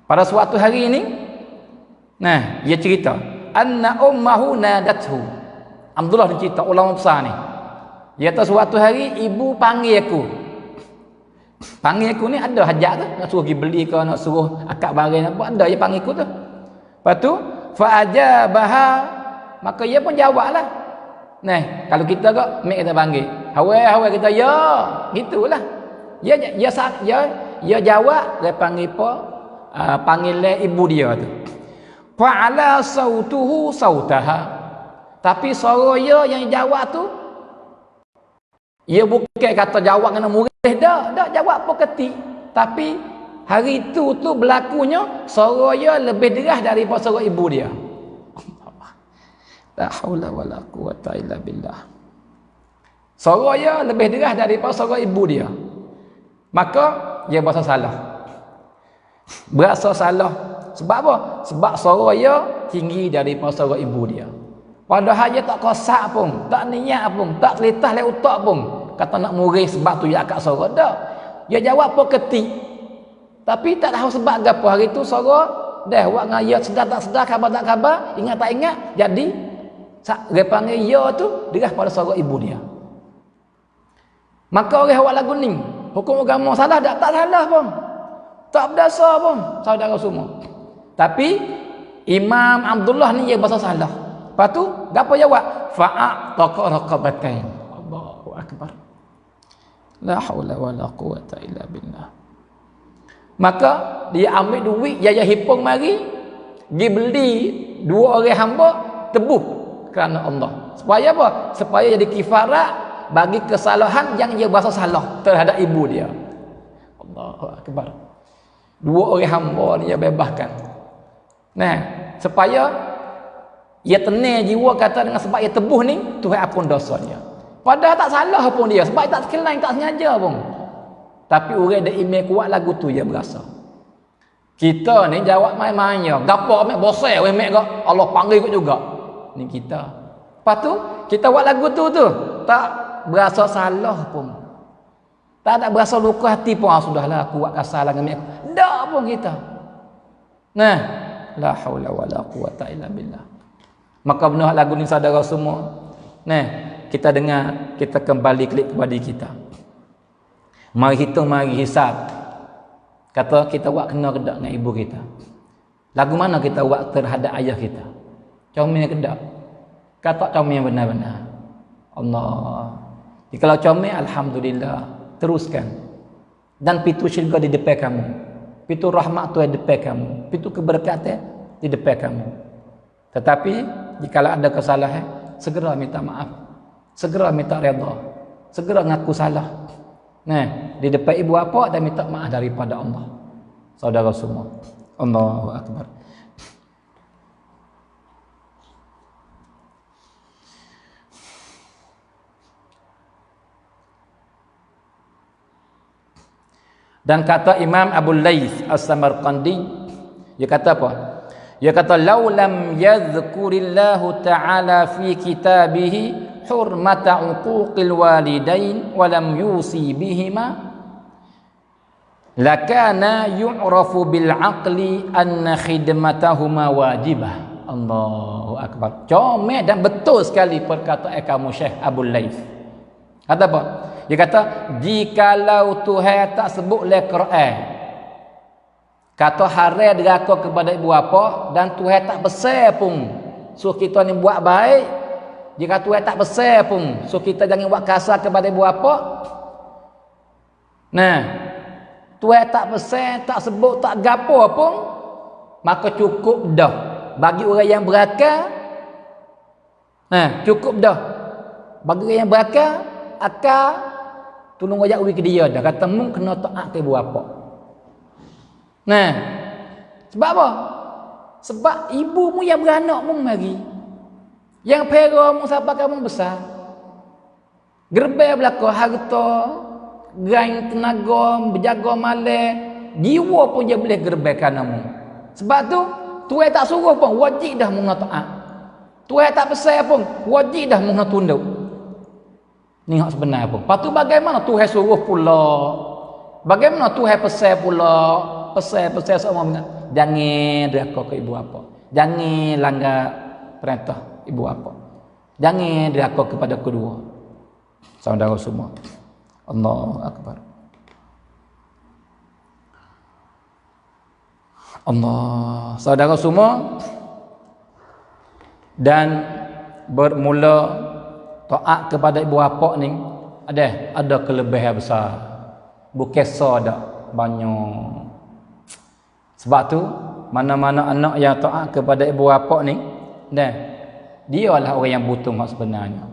pada suatu hari ini, nah, dia cerita, anna ummahu nadathu. Abdullah dia cerita, ulama besar ni. Dia kata suatu hari ibu panggil aku. Panggil aku ni ada hajat tu, nak suruh pergi beli ke, nak suruh akad barang apa, ada dia panggil aku tu. Lepas tu fa ajabaha, maka dia pun jawablah. Nah, kalau kita kok mak kita panggil, hawai kita ya, gitulah. Dia jawab, dia panggil apa? Panggil ibu dia tu. Fa ala sautuhu sautaha. Tapi suara dia yang jawab tu, ia bukan kata jawab kena murid dah jawab apa ketik. Tapi hari tu berlakunya suara dia lebih deras daripada suara ibu dia. La haula wala quwata illa billah. Suara dia lebih deras daripada suara ibu dia. Maka dia berasa salah. Berasa salah. Sebab apa? Sebab suara dia tinggi daripada suara ibu dia. Padahal dia tak kosak pun, tak niat pun, tak selitah le utak pun. Kata nak murid sebab tu dia akak suara dah. Dia jawab apa ketik. Tapi tak tahu sebab apa hari tu suara dah buat dengan ya sedar tak sedar, khabar tak khabar, ingat tak ingat. Jadi dia panggil ya tu deras pada suara ibu dia. Maka orang buat lagu ni, Hukum agama salah tak? Tak salah pun. Tak berdasar pun, saudara semua. Tapi Imam Abdullah ni dia bahasa salah. Lepas tu, gapo jawab? Fa'ataqa raqabatain. Allahu akbar. La haula wala quwata illa billah. Maka dia ambil duit Yaya Hipong mari, dia beli 2 orang hamba tebuh kerana Allah. Supaya apa? Supaya jadi kifarat bagi kesalahan yang dia bahasa salah terhadap ibu dia. Allahu akbar. 2 orang hamba ni dia bebaskan. Nah, supaya ia tenang jiwa kata dengan sebab ia tebuh ni Tuhan ampun dosanya. Padahal tak salah pun dia, sebab tak sekelain, tak sengaja pun. Tapi orang dah iman kuat lagu tu dia berasa. Kita ni jawab main-main je. Gapo amek bosai we mek gak Allah panggil kot juga. Ni kita. Lepas tu kita buat lagu tu tak berasa salah pun. Tak berasa luka hati pun. Sudahlah aku buat kasar dengan mek. Tak pun kita. Nah, la haula wala quwata illa billah. Maka benar lagu ni saudara semua. Nah, kita dengar, kita kembali klik kepada kita. Mari hitung, mari hisab. Kata kita buat kena kedak dengan ibu kita. Lagu mana kita buat terhadap ayah kita? Comel kedak? Kata comel benar-benar. Allah. Kalau comel, alhamdulillah, teruskan. Dan pintu syurga di depan kamu. Pintu rahmat tu di depan kamu. Pintu keberkatan di depan kamu. Tetapi jika ada kesalahan, segera minta maaf. Segera minta redha. Segera ngaku salah. Nah, di depan ibu bapa dan minta maaf daripada Allah. Saudara semua. Allahu akbar. Dan kata Imam Abu Laits As-Samarqandi, dia kata apa? Dia kata law lam yadhkurillahu ta'ala fi kitabihi hurmata uquqil walidain wa lam yusi bihima lakana yu'rafu bil aqli anna khidmatahuma wajibah. Allahu akbar. Comel dan betul sekali perkataan kamu Syekh Abu Laits. Kata apa? Dia kata jikalau Tuhan tak sebut le Quran kata haram deraka kepada ibu bapa dan Tuhan tak besar pun suruh kita ni buat baik, jika Tuhan tak besar pun suruh kita jangan buat kasar kepada ibu bapa. Nah, Tuhan tak besar, tak sebut, tak gapo pun, maka cukup dah bagi orang yang berakal. Nah, cukup dah bagi orang yang berakal akal tolong ajak uwi ke dia dah kata mung kena taat ke ibu bapa. Nah, sebab apa? Sebab ibumu yang beranak mung mari. Yang pera mung siapa kamu besar. Gerbe belaka harta, gain tenaga, berjaga malam, jiwa pun dia boleh gerbe kanamu. Sebab tu Tuhan tak suruh pun wajib dah mung taat. Tuhan tak besar pun wajib dah mung tunduk. Ni hak sebenar pun. Lepas tu bagaimana Tuhan suruh pula? Bagaimana Tuhan pesan pula? Pesan semua ingat. Jangan deraka ke ibu bapa. Jangan langgar perintah ibu bapa. Jangan deraka kepada kedua. Saudara semua. Allahu akbar. Allah. Saudara semua. Dan bermula taat kepada ibu bapa ni ada kelebihan besar. Bukan dak banyak. Sebab tu mana-mana anak yang taat kepada ibu bapa ni dia lah orang yang butuh hak sebenarnya.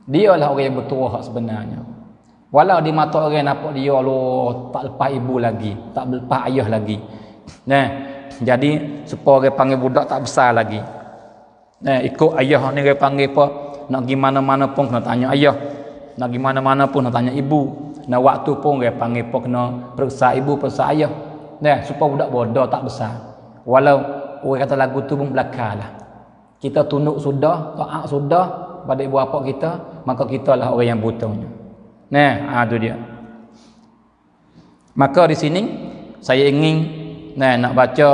Dia lah orang yang bertuah hak sebenarnya. Walau di mata orang nampak dia tak lepas ibu lagi, tak lepas ayah lagi. Jadi supaya orang panggil budak tak besar lagi. Ikut ayah ni orang panggil apa? Nak pergi mana-mana pun kena tanya ayah. Nak pergi mana-mana pun nak tanya ibu. Nak waktu pun dia panggil pun kena periksa ibu, periksa ayah. Supaya budak bodoh tak besar. Walau orang kata lagu tu pun belakang lah. Kita tunduk sudah, taat sudah pada ibu bapa kita, maka kita lah orang yang butuhnya. Tu dia. Maka di sini saya ingin nak baca,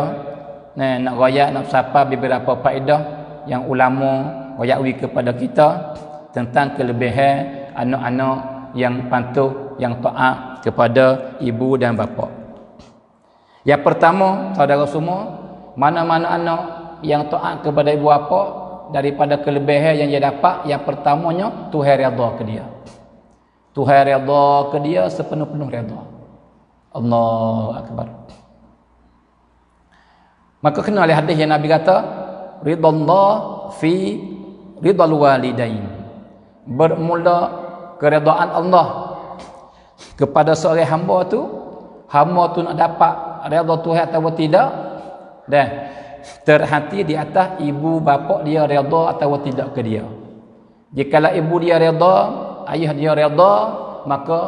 nak royak, nak sapa beberapa faedah yang ulama royakwi kepada kita tentang kelebihan anak-anak yang patuh, yang taat kepada ibu dan bapa. Yang pertama, saudara semua, mana-mana anak yang taat kepada ibu bapa daripada kelebihan yang dia dapat, yang pertamanya Tuhan redha ke dia. Tuhan redha ke dia sepenuh-penuh redha. Allahu akbar. Maka kena oleh hadis yang Nabi kata, ridallah fi ridal walidain. Bermula keredaan Allah kepada seorang hamba tu nak dapat redha Tuhan atau tidak, dan terhati di atas ibu bapa dia redha atau tidak ke dia. Jikalau ibu dia redha, ayah dia redha, maka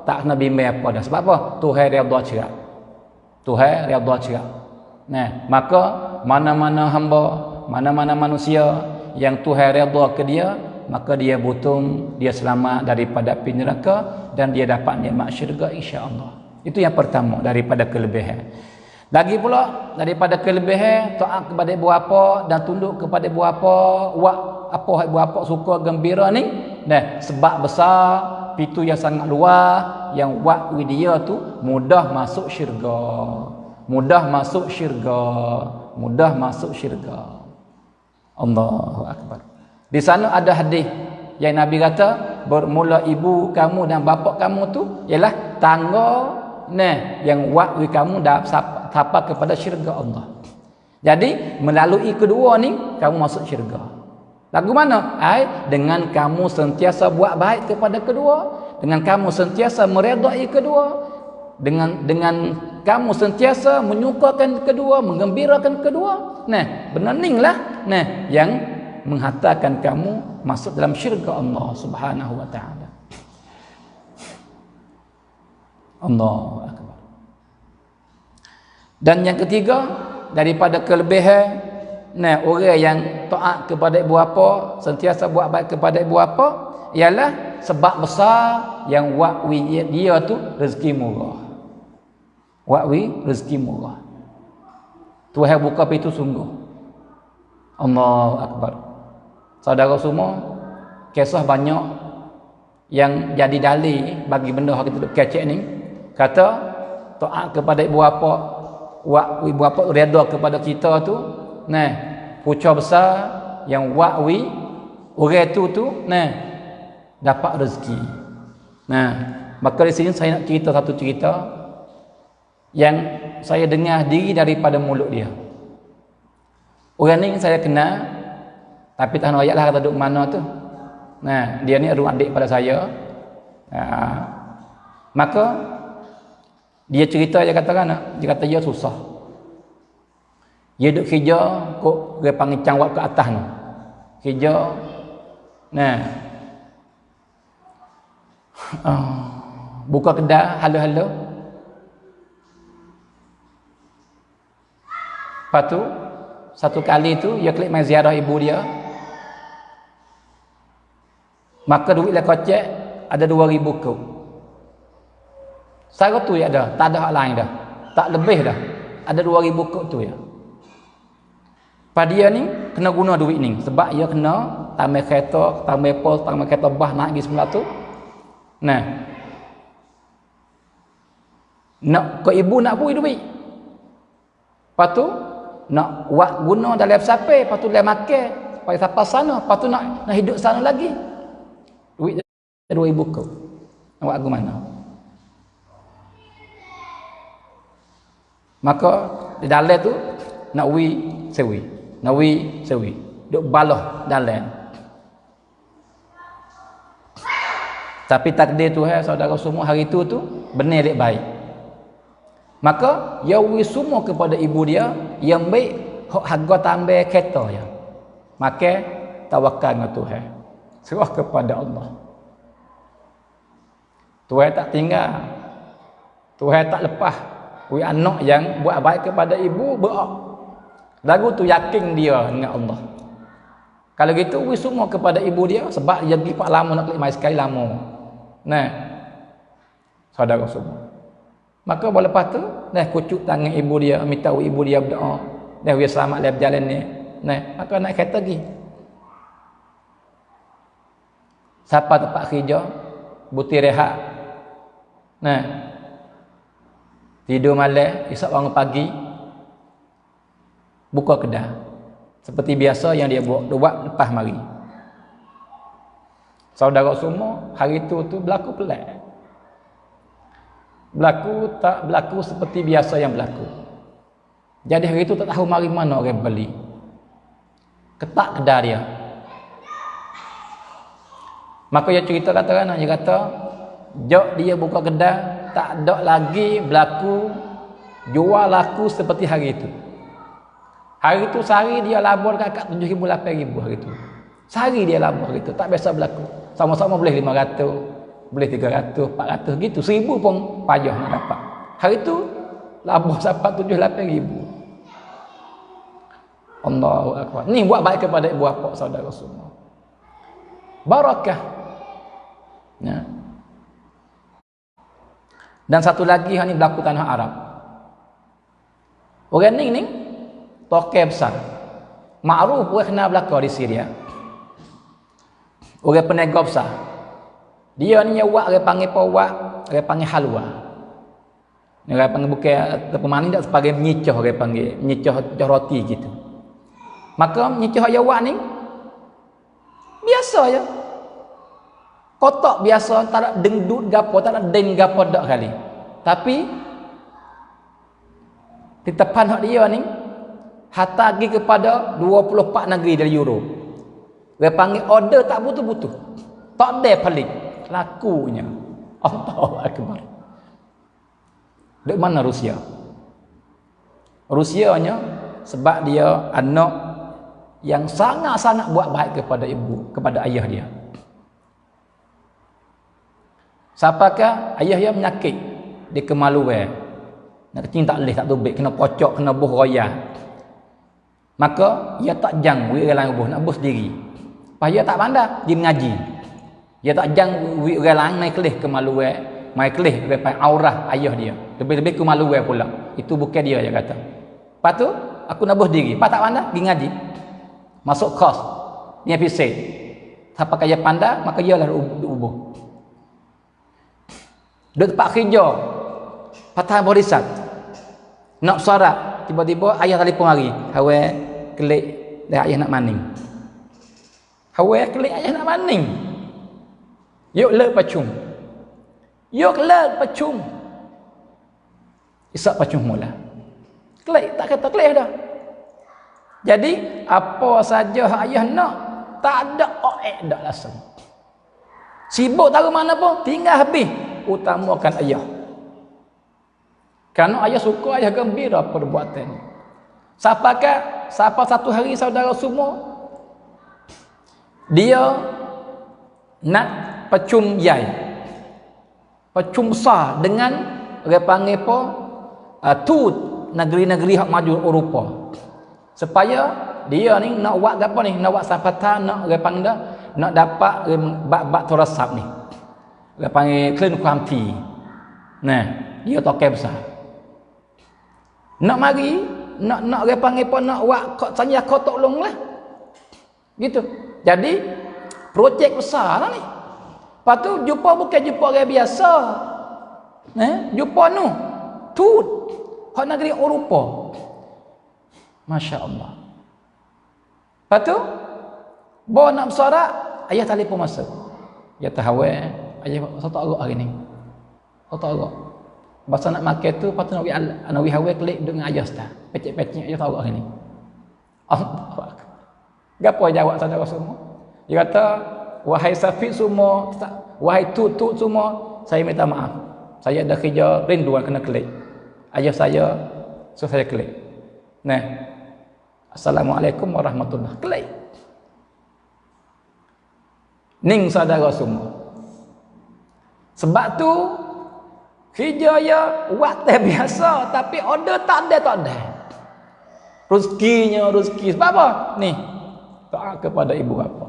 tak kena bimbang apa dah. Sebab apa? Tuhan redha cerak. Tuhan redha cerak. Nah, maka mana-mana hamba, mana-mana manusia yang Tuhan redha ke dia, maka dia butung, dia selamat daripada api neraka dan dia dapat nikmat syurga insya-Allah. Itu yang pertama daripada kelebihan. Lagi pula daripada kelebihan taat kepada ibu bapa dan tunduk kepada ibu bapa, buat apa ibu bapa suka gembira ni, nah sebab besar pintu yang sangat luas yang buat dia tu mudah masuk syurga. Mudah masuk syurga, mudah masuk syurga. Allahu akbar. Di sana ada hadis yang Nabi kata, bermula ibu kamu dan bapa kamu tu ialah tangga yang waktu kamu dah sampai kepada syurga Allah. Jadi melalui kedua ni kamu masuk syurga. Lagu mana? Dengan kamu sentiasa buat baik kepada kedua, dengan kamu sentiasa meredai kedua, dengan kamu sentiasa menyukakan kedua, menggembirakan kedua. Benar ninglah yang menghantarkan kamu masuk dalam syurga Allah Subhanahu wa taala. Allahu akbar. Dan yang ketiga daripada kelebihan orang yang taat kepada ibu bapa, sentiasa buat baik kepada ibu bapa, ialah sebab besar yang wakwi dia tu rezeki murah. Wakwi rezeki murah. Tuhan buka pintu sungguh. Allahu akbar. Saudara semua, kisah banyak yang jadi dalil bagi benda hak kita kecek ni. Kata taat kepada ibu bapa, ibu bapa redha kepada kita tu, pucuk besar yang wakwi orang tu dapat rezeki. Maka di sini saya nak cerita satu cerita yang saya dengar diri daripada mulut dia. Orang ni saya kenal, tapi tak tahu ayatlah kata duduk mana tu. Dia ni adik adik pada saya. Maka dia cerita, dia kata dia susah. Dia duduk kerja kok dia panggil cangwat ke atas ni. Kerja buka kedai halo-halo. Lepas tu satu kali tu dia klik mai ziarah ibu dia. Maka duit dia kocek ada 2,000 kop. Sara tu ya dah, tak ada hak lain dah. Tak lebih dah. Ada 2,000 kop tu ya. Pada dia ni kena guna duit ni sebab dia kena tambah kereta, tambah pos, tambah kereta bah naik pergi semula tu. Nak ke ibu nak bui duit. Lepas tu nak buat guna dalam sape, lepas tu dia makan supaya sampai sana, lepas tu nak hidup sana lagi. Duit dia 2,000 kop. Nak buat mana? Maka di dalam tu nak sewi. Duk baloh dalam. Tapi takdir Tuhan saudara semua hari tu benar dek baik. Maka dia semua kepada ibu dia yang baik hak harga tambah kereta ya. Maka tawakal dengan Tuhan. Serah kepada Allah. Tuhan tak tinggal. Tuhan tak lepas. Anak yang buat baik kepada ibu berak. Lagu tu yakin dia dengan Allah. Kalau gitu semua kepada ibu dia sebab dia pergi pak lama nak klik mai sekali lama. Saudara semua. Maka lepas tu kucuk tangan ibu dia, minta ibu dia berdoa. Dia selamat dalam berjalan ni. Maka naik kereta lagi. Siapa tempat kerja, butir rehat. Tidur malam, esok bangun pagi, buka kedai. Seperti biasa yang dia buat lepas mari. Saudara semua, hari tu berlaku pelik. Tak berlaku seperti biasa yang berlaku. Jadi hari tu tak tahu mari mana orang beli. Ketak kedai dia. Maka dia cerita kata dia kata, jok dia buka kedai, tak ada lagi berlaku jual laku seperti hari itu. Hari itu sehari dia labur kakak 7,000 8,000 hari itu. Sehari dia labur gitu, tak biasa berlaku. Sama-sama boleh 500, boleh 300, 400 gitu. 1,000 pun payah nak dapat. Hari itu labur sampai 7 8,000. Allahu akbar. Ni buat baik kepada ibu bapa saudara semua. Barakah. Ya. Dan satu lagi yang ni berlaku tanah Arab. Orang ni tokoh besar. Ma'ruf orang kenal belaka di Syria. Orang peniaga besar. Dia ni awak orang panggil pawak, orang panggil halwa. Ni orang panggil bukan pemani tak sebagai menyicah, orang panggil menyicah roti gitu. Maka menyicah awak ni biasa je. Kotak biasa, tak ada dengdut gapo, tak ada den gapo dak kali. Tapi di depan hak dia ni hatta pergi kepada 24 negeri dari Europe. Dia panggil order tak butuh-butuh. Tak ada pelik. Lakunya. Allahu akbar. Dek mana Rusia? Rusianya sebab dia anak yang sangat-sangat buat baik kepada ibu, kepada ayah dia. Siapakah ayah dia menyakit di kemaluan. Nak kecing tak boleh, tak tubik, kena pocok, kena buh roya. Maka ia tak jang wik orang lain buh, nak buh sendiri. Pas dia tak pandai, dia mengaji. Dia tak jang wik orang lain mai kelih kemaluan, mai kelih depan aurah ayah dia. Lebih-lebih kemaluan pula. Itu bukan dia kata. Lepas tu aku nak buh sendiri. Pas tak pandai, pergi ngaji. Masuk kos. Dia fisik. Siapa kaya pandai, maka ialah ubuh. Duduk tempat kerja. Patah barisan. Nak sorak, tiba-tiba ayah telefon hari. Hawe kelik dah ayah nak maning. Hawe kelik ayah nak maning. Yuk le pacung. Yuk le pacung. Isak pacung mula. Kelik tak kata kelik dah. Jadi apa saja ayah nak, tak ada oek dak langsung. Sibuk tahu mana pun, tinggal habis utamakan ayah. Kerana ayah suka, ayah gembira perbuatan ini. Siapa satu hari saudara semua dia nak pecum yai, pecum besar dengan orang panggil apa, tut negeri-negeri hak maju Eropah, supaya dia ni nak buat apa ni, nak buat sapatan, nak orang panggil dah, nak dapat bab-bab terasap ni, orang panggil clean quantity. Nah, dia tokoh besar. Nak mari, nak orang panggil apa, nak buat saya kau tolonglah. Gitu. Jadi projek besar lah ni. Lepas tu jumpa bukan jumpa orang biasa. Jumpa nu tut hak negeri Eropah. Masya-Allah. Lepas tu bawa nak bersorak, ayah telefon masuk. Dia tahu ayah satu agak hari ni. Satu agak. Masa nak makan tu, lepas tu nak wi hawe klik dengan ayah dah. Pecek-pecek ayah tahu hari ni. Allahu akbar. Gapo jawab saudara semua? Dia kata, wahai Safiq semua, wahai tut-tut semua, saya minta maaf. Saya ada kerja rinduan kena klik. Ayah saya suruh saya klik. Nah. Assalamualaikum warahmatullahi wabarakatuh. Klik. Ning saudara semua. Sebab tu kerja ya waktu biasa, tapi order tak ada. Rezekinya rezeki. Sebab apa? Ni, taat kepada ibu bapa.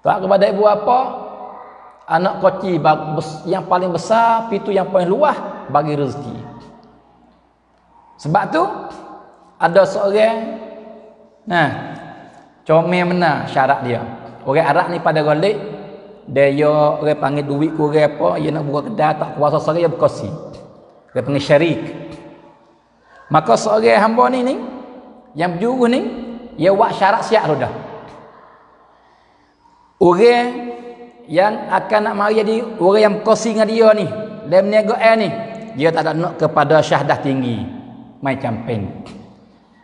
Taat kepada ibu bapa, anak koci yang paling besar, pintu yang paling luas bagi rezeki. Sebab tu ada seorang comel benar syarat dia. Orang Arab ni pada golek dia orang panggil duit kurang apa, dia nak buka kedai tak kuasa sehari dia berkosi. Dia panggil syarik. Maka seorang hamba ni yang berjuru ni, dia buat syarat siap dah. Orang yang akan nak mari jadi orang yang berkongsi dengan dia ni, dalam niagaan ni, dia tak ada nak kepada syahdah tinggi, macam pen.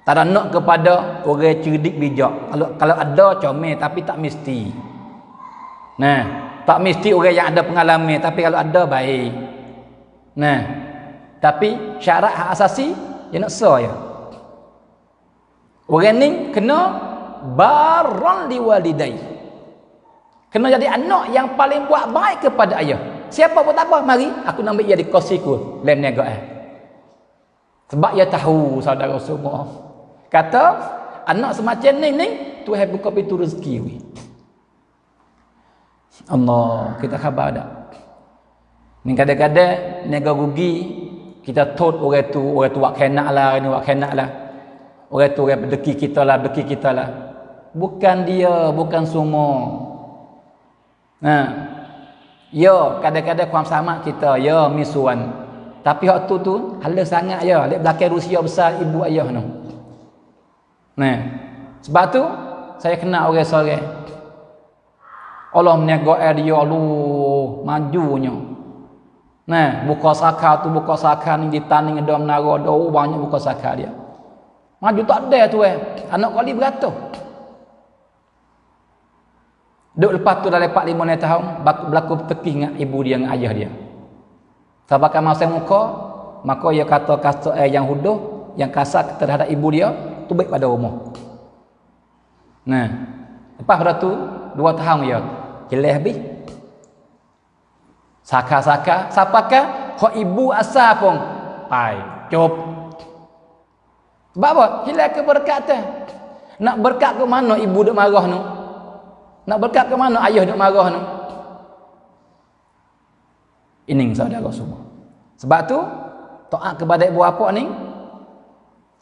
Tak ada nak kepada orang cerdik bijak. Kalau ada comel tapi tak mesti. Nah, tak mesti orang yang ada pengalaman, tapi kalau ada baik. Nah, tapi syarat hak asasi dia nak sah ya. Orang ni kena barran liwalidai. Kena jadi anak yang paling buat baik kepada ayah. Siapa pun tak apa, mari aku nak ambil dia di kursiku dalam niagaan. Sebab dia tahu saudara semua. Kata anak semacam ni Tuhan buka pintu rezeki we. Allah, kita khabar tak? Ni kadang-kadang niaga rugi, kita tot orang tu buat kenak lah, ni buat kenak lah. Orang tu orang berdeki kita lah. Bukan dia, bukan semua. Nah, ya kadang-kadang kuam sama kita, ya misuan. Tapi hak tu halus sangat ya, lek belakang Rusia besar ibu ayah tu. Nah, sebab tu saya kenal orang sore. Allah meniaga dia lu majunya. Nah, buka saka ni ditanding ada menara ada banyak buka saka dia. Maju tak ada tu anak kali beratus. Duk lepas tu dah lepak 5 tahun berlaku berteki dengan ibu dia dengan ayah dia. Sampai masa muka, maka ia kata yang huduh, yang kasar terhadap ibu dia, tu baik pada rumah. Nah, lepas pada tu 2 tahun dia jelas habis. Saka-saka, siapakah? Hak ibu asal pun. Pai, cop. Sebab apa? Hilang keberkatan. Nak berkat ke mana ibu duk marah tu? Nak berkat ke mana ayah duk marah tu? Ini saudara semua. Sebab tu taat kepada ibu bapa ni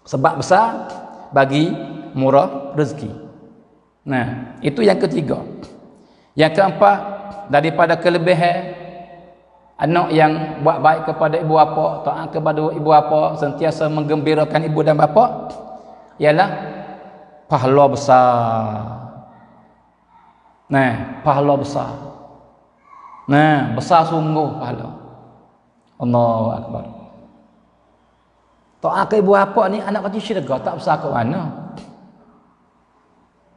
sebab besar bagi murah rezeki. Nah, itu yang ketiga. Yang keempat, daripada kelebihan anak yang buat baik kepada ibu bapa, taat kepada ibu bapa, sentiasa menggembirakan ibu dan bapa, ialah pahala besar. Nah, pahala besar. Nah, besar sungguh pahala. Allahu akbar. Taat ke ibu bapa ni anak kecil syurga tak besar ke mana?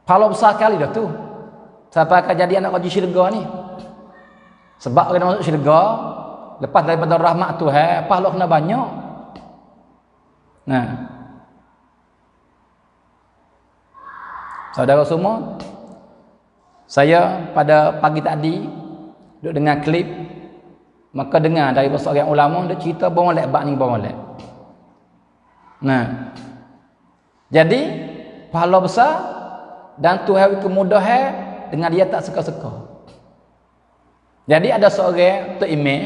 Pahala besar kali dah tu. Siapa akan jadi anak kecil syurga ni? Sebab kena masuk syurga, lepas daripada rahmat Tuhan, pahala kena banyak. Nah, saudara semua, saya pada pagi tadi duduk dengar klip, maka dengar dari seorang ulama dia cerita bawalek bab ni bawalek. Nah, jadi pahala besar dan Tuhan kemudahan dengan dia tak suka-suka. Jadi ada seorang Tok Imam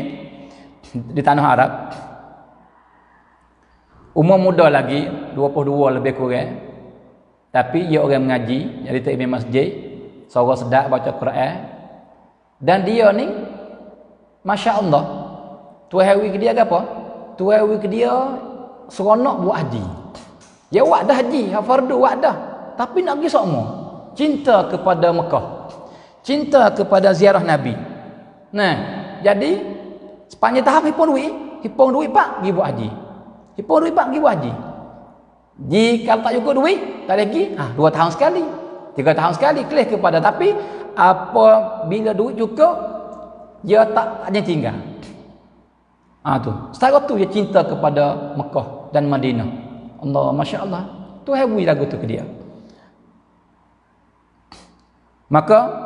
di tanah Arab, umur muda lagi, 22 lebih kurang, tapi dia orang mengaji, jadi Tok Imam masjid, suara sedap baca Quran, dan dia ni Masya Allah, Tuhan ke dia apa? Tuhan ke dia seronok buat haji. Dia buat dah haji, fardu buat dah, tapi nak pergi semua cinta kepada Mekah, cinta kepada ziarah Nabi. Nah, jadi sepanjang tahap hipung duit pak pergi buat haji. Hipung duit pak pergi buat haji. Jika tak cukup duit, tak lagi, 2 tahun sekali, 3 tahun sekali kelih kepada, tapi apabila duit cukup, dia tak ada tinggal. Tu. Setara tu dia cinta kepada Mekah dan Madinah. Allah, Masya Allah. Tuhan beri lagu tu ke dia. Maka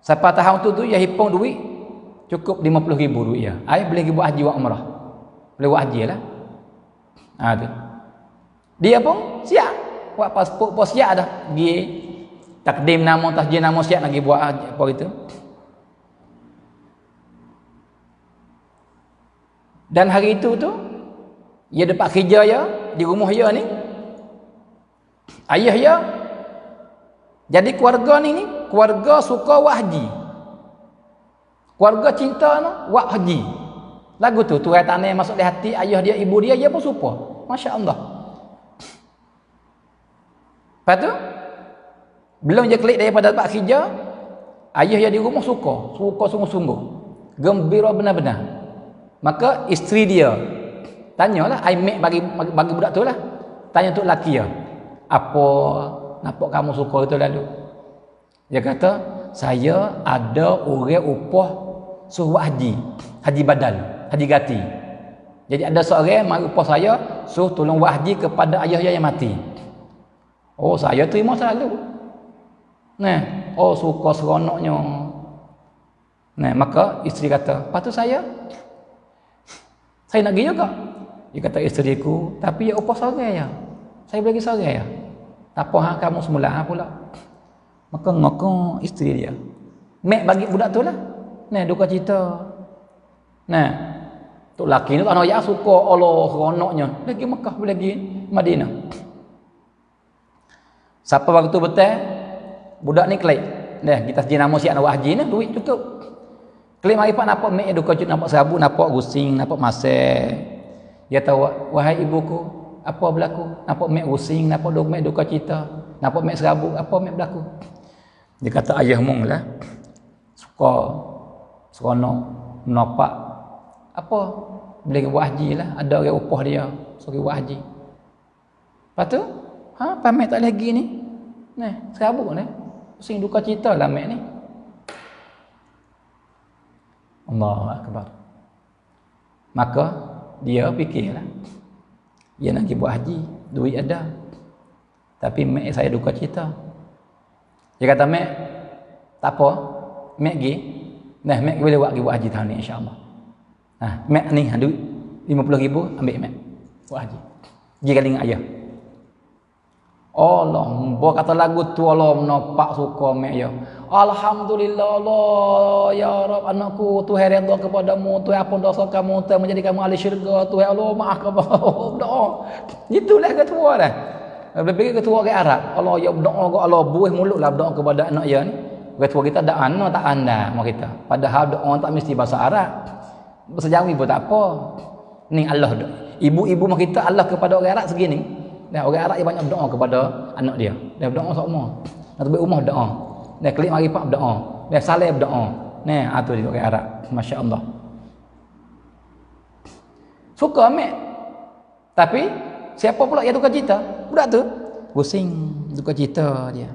sampai tahun tu dia hipung duit cukup 50,000 duit ya. Ai boleh pergi buat haji buat umrah. Boleh buat haji lah. Tu. Dia pun siap buat pasport pun siap dah. Pergi takdim nama, tasjil nama siap nak pergi buat apa gitu. Dan hari itu tu dia dapat kerja ya di rumah dia ni. Ayah dia jadi keluarga ni keluarga suka buat haji. Keluarga cinta no buat haji. Lagu tu tuai tanah masuk di hati ayah dia, ibu dia pun suka. Masya-Allah. Lepas tu belum je klik daripada tempat kerja, ayah dia di rumah suka sungguh-sungguh. Gembira benar-benar. Maka isteri dia tanyalah, ai mek bagi budak tu lah. Tanya untuk laki dia. Apa nampak kamu suka itu lalu? Dia kata, saya ada orang upah suruh haji badal, haji ganti. Jadi ada seorang mari upah saya suruh tolong buat haji kepada ayah yang mati. Oh, saya terima selalu. Nah, oh suka seronoknya. Nah, maka isteri kata, "Patut saya nak pergi juga." Dia kata isteriku, "Tapi ya upah seorang ya. Saya bagi seorang ya." "Tak apa, kamu semula pula." Maka ngoko isteri dia. Mek bagi budak tu lah. Nah, duka cita. Nah, tok laki ni tak nak ya suka Allah seronoknya. Lagi Mekah, lagi Madinah. Siapa waktu betul budak ni klik. Nah, kita sejak nama siap nak buat haji ni, duit cukup. Klik mari pak nampak mek duka cita, nampak serabu, nampak rusing, nampak masai. Dia tahu, "Wahai ibuku, apa berlaku? Nampak mek rusing, nampak mek duka cita, nampak mek serabu, apa mek berlaku?" Dia kata, "Ayah mung lah suka seronok menampak apa boleh buat haji lah, ada orang upah dia suruh buat haji." Lepas tu pamit tak lagi ni, nah serabut ni pusing duka cita lah mek ni. Allahu Akbar. Maka dia fikirlah, dia nak pergi buat haji, duit ada, tapi mek saya duka cita. Dia kata, "Mek, tak apa, mek pergi. Nah, mek boleh buat haji tahun ni insya-Allah. Nah, mek ni ada 50,000, ambil mek buat haji." Pergi kali dengan ayah. Allah, buat kata lagu tu Allah menampak suka mek ya. "Alhamdulillah Allah ya Rabb, anakku Tuhan redha kepadamu, Tuhan ampun dosa kamu, Tuhan menjadi kamu ahli syurga, Tuhan Allah maaf kamu." Doa. Itulah ketua dah. Lebih ketua ke Arab. Allah ya berdoa ke Allah, buih mulutlah berdoa kepada anak ya ni. Ketua kita tak ana tak anda mak kita. Padahal doa tak mesti bahasa Arab. Bahasa Jawi pun tak apa. Ni Allah doa. Ibu-ibu mak kita Allah kepada orang Arab segini. Dan orang Arab dia banyak berdoa kepada anak dia. Dia berdoa semua. Nak pergi rumah berdoa. Dia klik mari pak berdoa. Dia saleh berdoa. Nah, tu dia orang Arab. Masya-Allah. Suka mek. Tapi siapa pula yang duka cita? Budak tu pusing duka cita dia.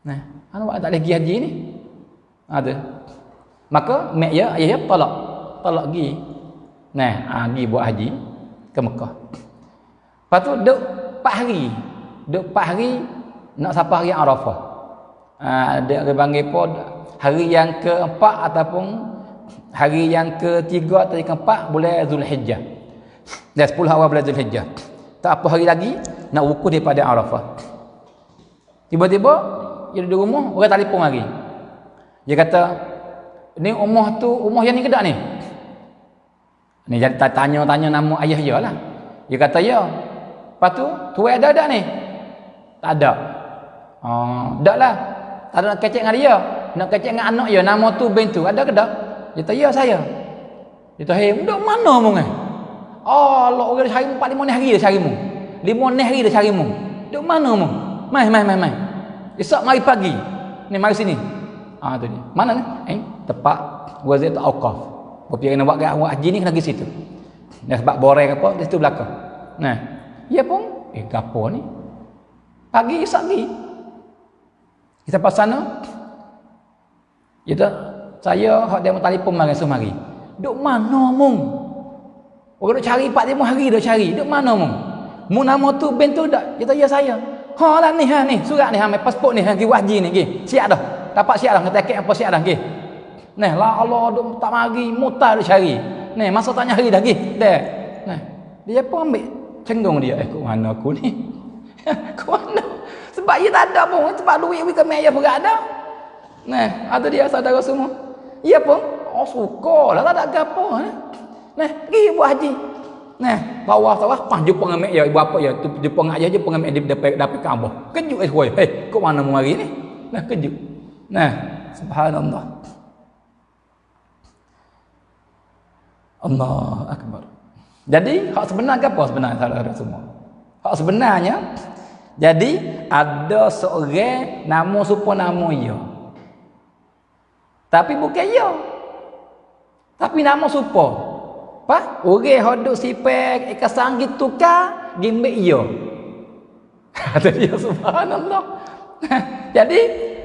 Nah, anak tak lagi haji ni. Ada. Maka mek ya ayah talak pergi. Nah, pergi buat haji ke Mekah. Lepas tu duduk 4 hari. Duduk 4 hari nak sampai hari Arafah. Ada orang panggil pun hari yang keempat ataupun hari yang ketiga atau yang keempat bulan Zulhijjah. Dah 10 awal bulan Zulhijjah. Tak apa hari lagi nak wukuf daripada Arafah. Tiba-tiba dia duduk rumah, orang telefon lagi. Dia kata, "Ni umah tu, umah yang ni ke tak ni?" Ni jadi tanya-tanya nama ayah dia lah. Dia kata, "Ya." Lepas tu, tuai ada tak ni? Tak ada. Tak lah. Tak ada nak kecek dengan dia. Nak kecek dengan anak dia, nama tu bin tu. Ada ke tak? Dia kata, "Ya saya." Dia kata, "Hei, duduk mana mung eh?" Allah, orang cari mu 4-5 hari dah cari mu. 5 hari dah cari mu. Duduk mana mu? Mai. Esok mari pagi. Ni mari sini. Tu dia. Mana ni? Tempat wazir Auqaf. Berpikir nak buat haji ni kena pergi situ. Dah sebab boreng apa di situ belakang. Nah, dia pun gapo ni? Pagi esok pergi. Kita pas sana. Dia saya hak dia telefon mari semari. Duk mana mung? Orang duk cari 4-5 hari dah cari. Duk mana mung? Mu nama tu bin tu dak? Dia kata, "Ya saya." "Ha lah ni surat ni ambil pasport ni pergi haji ni pergi. Siap dah. Dapat siap dah ngetek apa siap dah pergi." Nah, la Allah duk tak mari mutar dia cari. Nah, masa tanya hari dah pergi. Dah. Nah, dia pun ambil cenggong dia. Kok mana aku ni? Kok mana? Sebab dia tak ada pun. Sebab duit we ke mek pun tak ada. Nah, ada dia saudara semua. Dia pun suka lah tak ada gapo. Nah, pergi buat haji. Nah, bawah-bawah pas jumpa dengan mek ya, ibu apa ya, tu jumpa dengan ayah, jumpa dengan mek dia dapat Kaabah. Kejut woi. Hei, kok mana mu hari ni? Nah, kejut. Nah, subhanallah. Allah akbar. Jadi hak sebenarnya apa sebenarnya saudara semua? Hak sebenarnya jadi ada seorang nama supo nama ya. Tapi bukan ya. Tapi nama supo. Apa? Orang hodok sipek ikasang gitu ka gimbek ya. Kata dia subhanallah. Jadi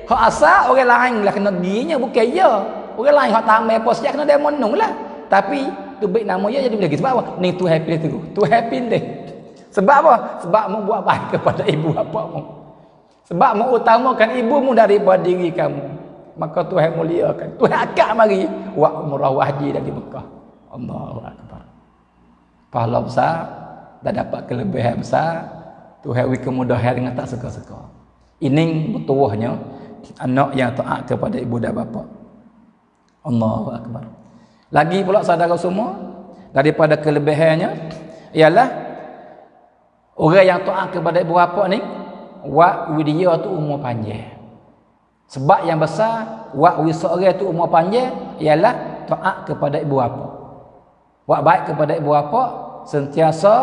hak asal orang lain lah kena ginya bukan ya. Orang lain hak tamai apa sejak kena dia monong lah. Tapi tu baik nama dia jadi lagi sebab apa? Ni tu happy tu. Tu happy deh. Sebab apa? Sebab mu buat baik kepada ibu bapamu. Sebab mu utamakan ibumu daripada diri kamu. Maka Tuhan muliakan. Tuhan akak mari wa umrah wahdi dari Mekah. Allahu akbar. Pahala besar dan dapat kelebihan besar. Tuhan wi kemudahan dengan tak suka-suka. Ini betuahnya anak yang taat kepada ibu dan bapa. Allahu akbar. Lagi pula saudara semua daripada kelebihannya ialah orang yang taat kepada ibu bapa ni wa dia tu umur panjang. Sebab yang besar wa seorang tu umur panjang ialah taat kepada ibu bapa. Wa baik kepada ibu bapa, sentiasa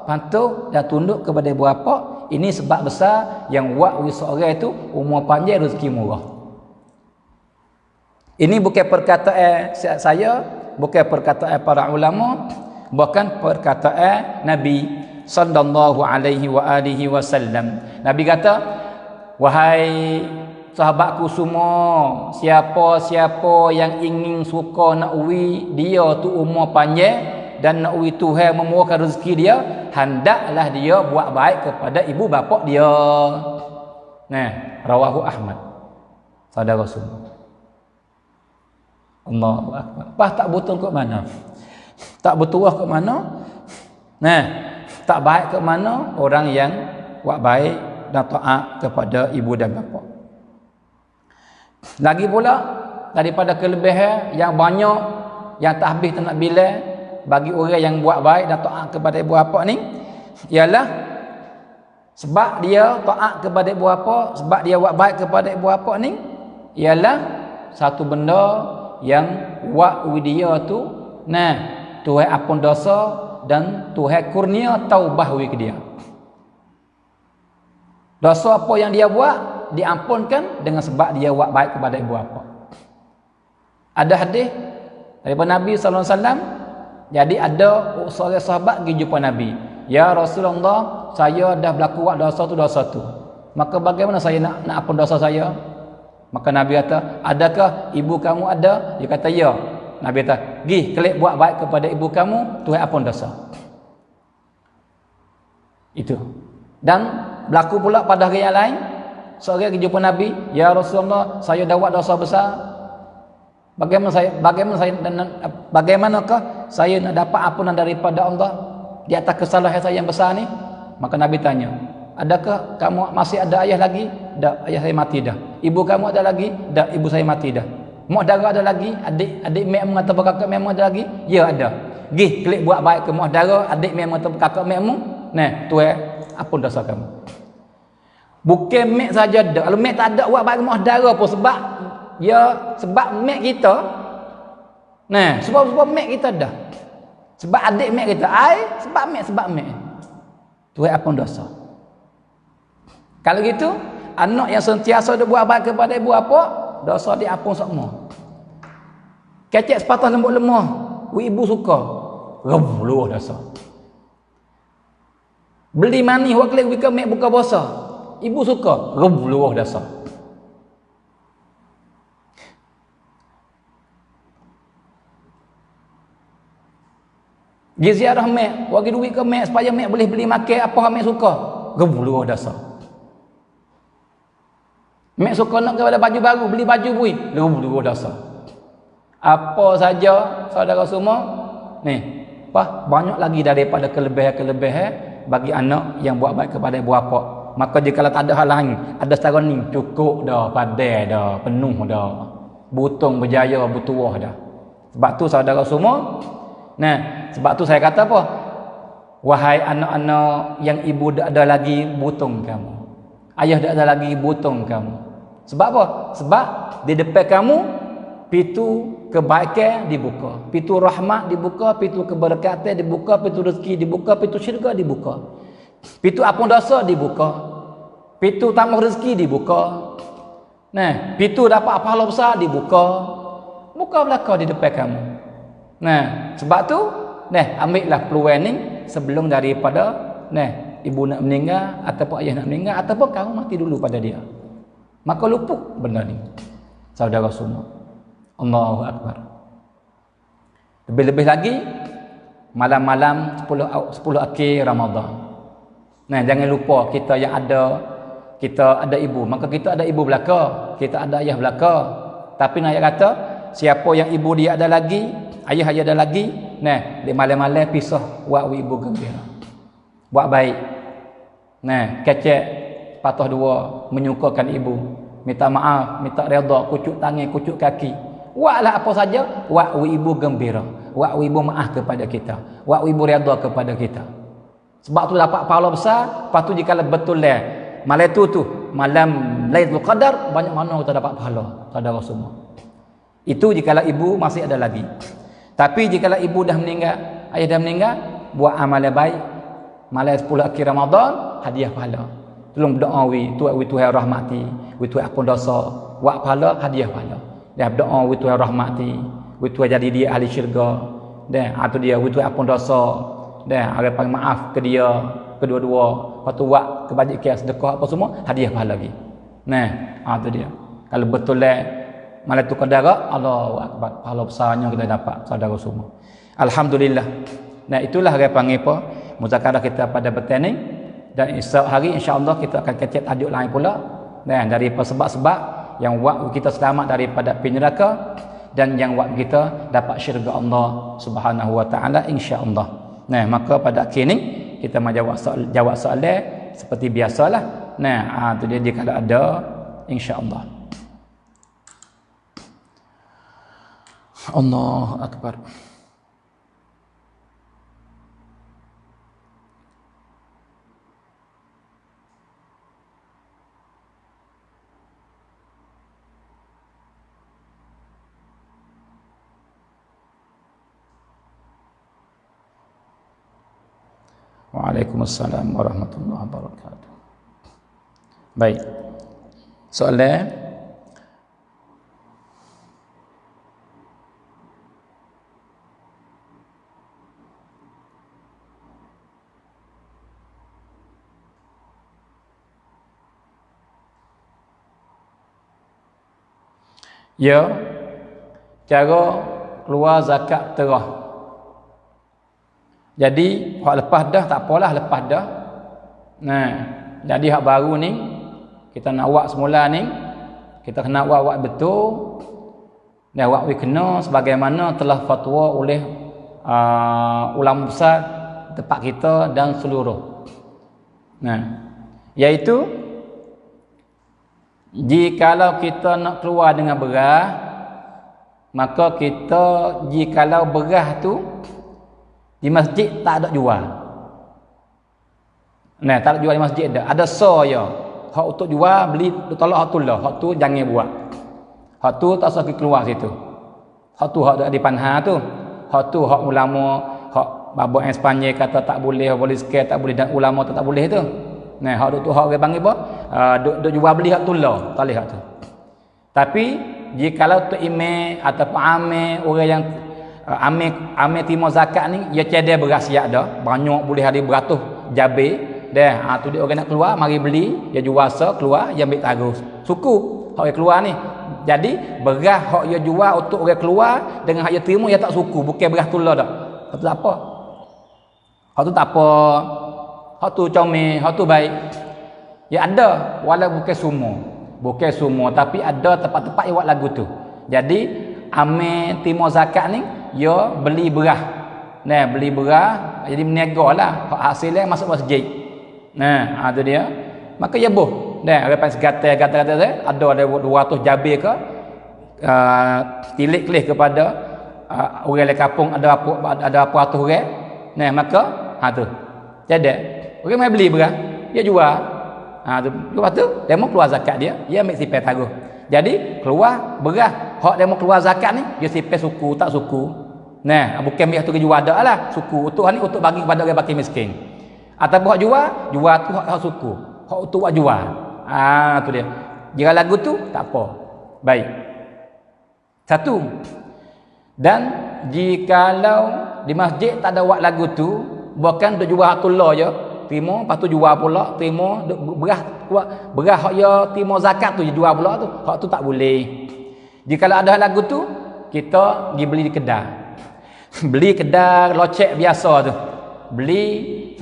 patuh dan tunduk kepada ibu bapa. Ini sebab besar yang wa seorang itu umur panjang rezeki murah. Ini bukan perkataan saya, bukan perkataan para ulama, bukan perkataan Nabi sallallahu alaihi wa alihi wasallam. Nabi kata, wahai sahabatku semua, siapa-siapa yang ingin suka nak uwi dia tu umur panjang dan nak uwi Tuhan memurahkan rezeki dia, hendaklah dia buat baik kepada ibu bapa dia. Nah, rawahu Ahmad. Saudara semua. Allahu akbar. Pas tak betul ke mana? Tak betul ke mana? Nah, tak baik ke mana orang yang buat baik dan taat kepada ibu dan bapa. Lagi pula daripada kelebihan yang banyak yang tak habis tak nak bilang bagi orang yang buat baik dan taat kepada ibu bapa ni ialah sebab dia taat kepada ibu bapa, sebab dia buat baik kepada ibu bapa ni ialah satu benda yang wa dia tu Tuhan ampun dosa dan Tuhan kurnia taubah wi ke dia. Dosa apa yang dia buat diampunkan dengan sebab dia buat baik kepada ibu bapa. Ada hadis daripada Nabi sallallahu alaihi wasallam. Jadi ada seorang sahabat pergi jumpa Nabi. Ya Rasulullah, saya dah berlaku buat dosa tu. Maka bagaimana saya nak ampun dosa saya? Maka Nabi kata, adakah ibu kamu ada? Dia kata, ya. Nabi kata, pergi kelik buat baik kepada ibu kamu, Tuhan ampun dosa. Itu. Dan berlaku pula pada hari yang lain, seorang pergi jumpa Nabi, ya Rasulullah, saya dah buat dosa besar. Bagaimanakah saya nak dapat ampunan daripada Allah di atas kesalahan saya yang besar ni? Maka Nabi tanya, adakah kamu masih ada ayah lagi? Dah, ayah saya mati dah. Ibu kamu ada lagi? Dah, ibu saya mati dah. Mak dara ada lagi? Adik makmu atau kakak makmu ada lagi? Ya, ada. Pergi klik buat baik ke mak dara, adik makmu atau kakak makmu. Nah, Tuhan ampun dosa kamu. Bukan mak saja ada. Kalau mak tak ada buat baik ke mak dara pun sebab sebab mak kita. Nah, sebab mak kita dah. Sebab adik mak kita, sebab mak. Tuhan ampun dosa. Kalau gitu, anak yang sentiasa dia buat baik kepada ibu bapa, dosa dia ampun semua. Kecek sepatah lembut lemah, ibu suka, luah dosa. Beli mani hok klik wika mek buka puasa, ibu suka, luah dosa. Dia ziarah mek, bagi duit ke mek supaya mek boleh beli makan apa mek suka, luah dosa. Mek suka nak kepada baju baru, beli baju bui, luah dosa. Apa saja saudara semua ni, banyak lagi daripada kelebihan-kelebihan bagi anak yang buat baik kepada ibu bapa. Maka jika tak ada hal lain, ada setara ni cukup dah, padai dah, penuh dah, butung berjaya, bertuah dah. Sebab tu saudara semua, sebab tu saya kata apa? Wahai anak-anak yang ibu tak ada lagi, butung kamu. Ayah tak ada lagi, butung kamu. Sebab apa? Sebab di depan kamu pintu kebaikan dibuka, pintu rahmat dibuka, pintu keberkatan dibuka, pintu rezeki dibuka, pintu syurga dibuka, pintu ampun dosa dibuka, pintu tambah rezeki dibuka. Nah, pintu dapat pahala besar dibuka. Buka belakang di depan kamu. Nah, sebab tu, ambillah peluang ni sebelum daripada ibu nak meninggal ataupun ayah nak meninggal ataupun kamu mati dulu pada dia. Maka luput benda ni. Saudara semua. Allahu Akbar. Lebih-lebih lagi malam-malam 10 akhir Ramadan. Jangan lupa kita ada ibu, maka kita ada ibu belaka, kita ada ayah belaka. Tapi ayat kata, siapa yang ibu dia ada lagi, ayah dia ada lagi, di malam-malam pisah buat ibu gembira. Buat baik. Kecek patah dua menyukakan ibu, minta maaf, minta redha, kucuk tangan, kucuk kaki. Buatlah apa saja, buat ibu gembira, buat ibu maaf kepada kita, buat ibu redha kepada kita. Sebab tu dapat pahala besar. Lepas tu jika betul malam tu malam Lailatul Qadar, banyak mana kita dapat pahala, saudara semua. Itu jikalau ibu masih ada lagi. Tapi jikalau ibu dah meninggal, ayah dah meninggal, buat amalan baik. Malam 10 akhir Ramadan, hadiah pahala. Tolong berdoa Tuhan rahmati, Tuhan ampun dosa, buat pahala, hadiah pahala. Dah berdoa Tuhan rahmati, Tuhan jadi dia ahli syurga. Atau dia Tuhan ampun dosa. Harapan maaf ke dia kedua-dua. Lepas tu buat kebajikan sedekah apa semua, hadiah pahala lagi. Itu dia. Kalau betul malam tu qadar, Allahu Akbar, pahala besarnya kita dapat, saudara semua. Alhamdulillah. Itulah harapan apa muzakarah kita pada petang ni. Dan esok hari insya-Allah kita akan kecek tajuk lain pula. Dari sebab-sebab yang buat kita selamat daripada api neraka dan yang buat kita dapat syurga Allah Subhanahu wa taala insya-Allah. Maka pada akhir ni kita mau jawab soalan seperti biasalah. Tu dia kalau ada insya-Allah. Allahu Akbar. Waalaikumsalam warahmatullahi wabarakatuh. Baik. Soalan cara keluar zakat terah. Jadi hak lepas dah tak apalah, lepas dah. Jadi hak baru ni kita nak buat semula ni, kita kena buat betul. Dan buat kena sebagaimana telah fatwa oleh ulama besar tempat kita dan seluruh. Iaitu jikalau kita nak keluar dengan beras, maka kita jikalau beras tu di masjid tak ada jual. Tak ada jual di masjid dah. Ada ya. Hak untuk jual beli tolak hak tu lah. Hak tu jangan buat. Hak tu tak usah keluar situ. Hak tu hak di Panha tu. Hak tu hak ulama, hak babak yang Sepanyol kata tak boleh sekali tak boleh dan ulama tak boleh tu. Hak tu hak orang panggil apa? Duk jual beli hak tu lah. Tak boleh hak tu. Tapi jikalau tu imam ataupun amir orang yang amir timur zakat ni, ia cedek beras siap dah, banyak boleh hari beratus jabir dah. Tu dia orang nak keluar, mari beli, dia jual keluar, dia ambil tarus suku hak dia keluar ni. Jadi beras hak dia jual untuk orang keluar dengan hak dia terima, dia tak suku, bukan beras tu lah dah. Hak tu tak apa, hak tu tak apa, hak tu comel, hak tu baik. Ya ada, walau bukan semua, tapi ada tempat-tempat yang buat lagu tu. Jadi amir timur zakat ni ya beli beras. Beli beras jadi berniaga lah. Hak hasilnya masuk masjid. Tu dia. Maka ya boh. Harapan segata ada 200 jabir ke tilik kelih kepada orang di kampung ada apa ratus orang. Maka tu. Jadi orang mai beli beras, dia jual. Tu lepas tu dia mau keluar zakat dia ambil sipai taruh. Jadi keluar beras hak dia mau keluar zakat ni dia sipir suku tak suku. Nah, bukan biar tu ke jual dak lah. Suku untuk ni untuk bagi kepada orang fakir miskin. Ataupun hak jual tu hak suku. Hak untuk hak jual. Tu dia. Jika lagu tu tak apa. Baik. Satu. Dan jikalau di masjid tak ada buat lagu tu, bukan duk jual hatullah je, terima lepas tu jual pula, terima beras hak ya terima zakat tu jual pula tu. Hak tu tak boleh. Jikalau ada lagu tu, kita pergi beli di kedai. Beli kedai locek biasa tu. Beli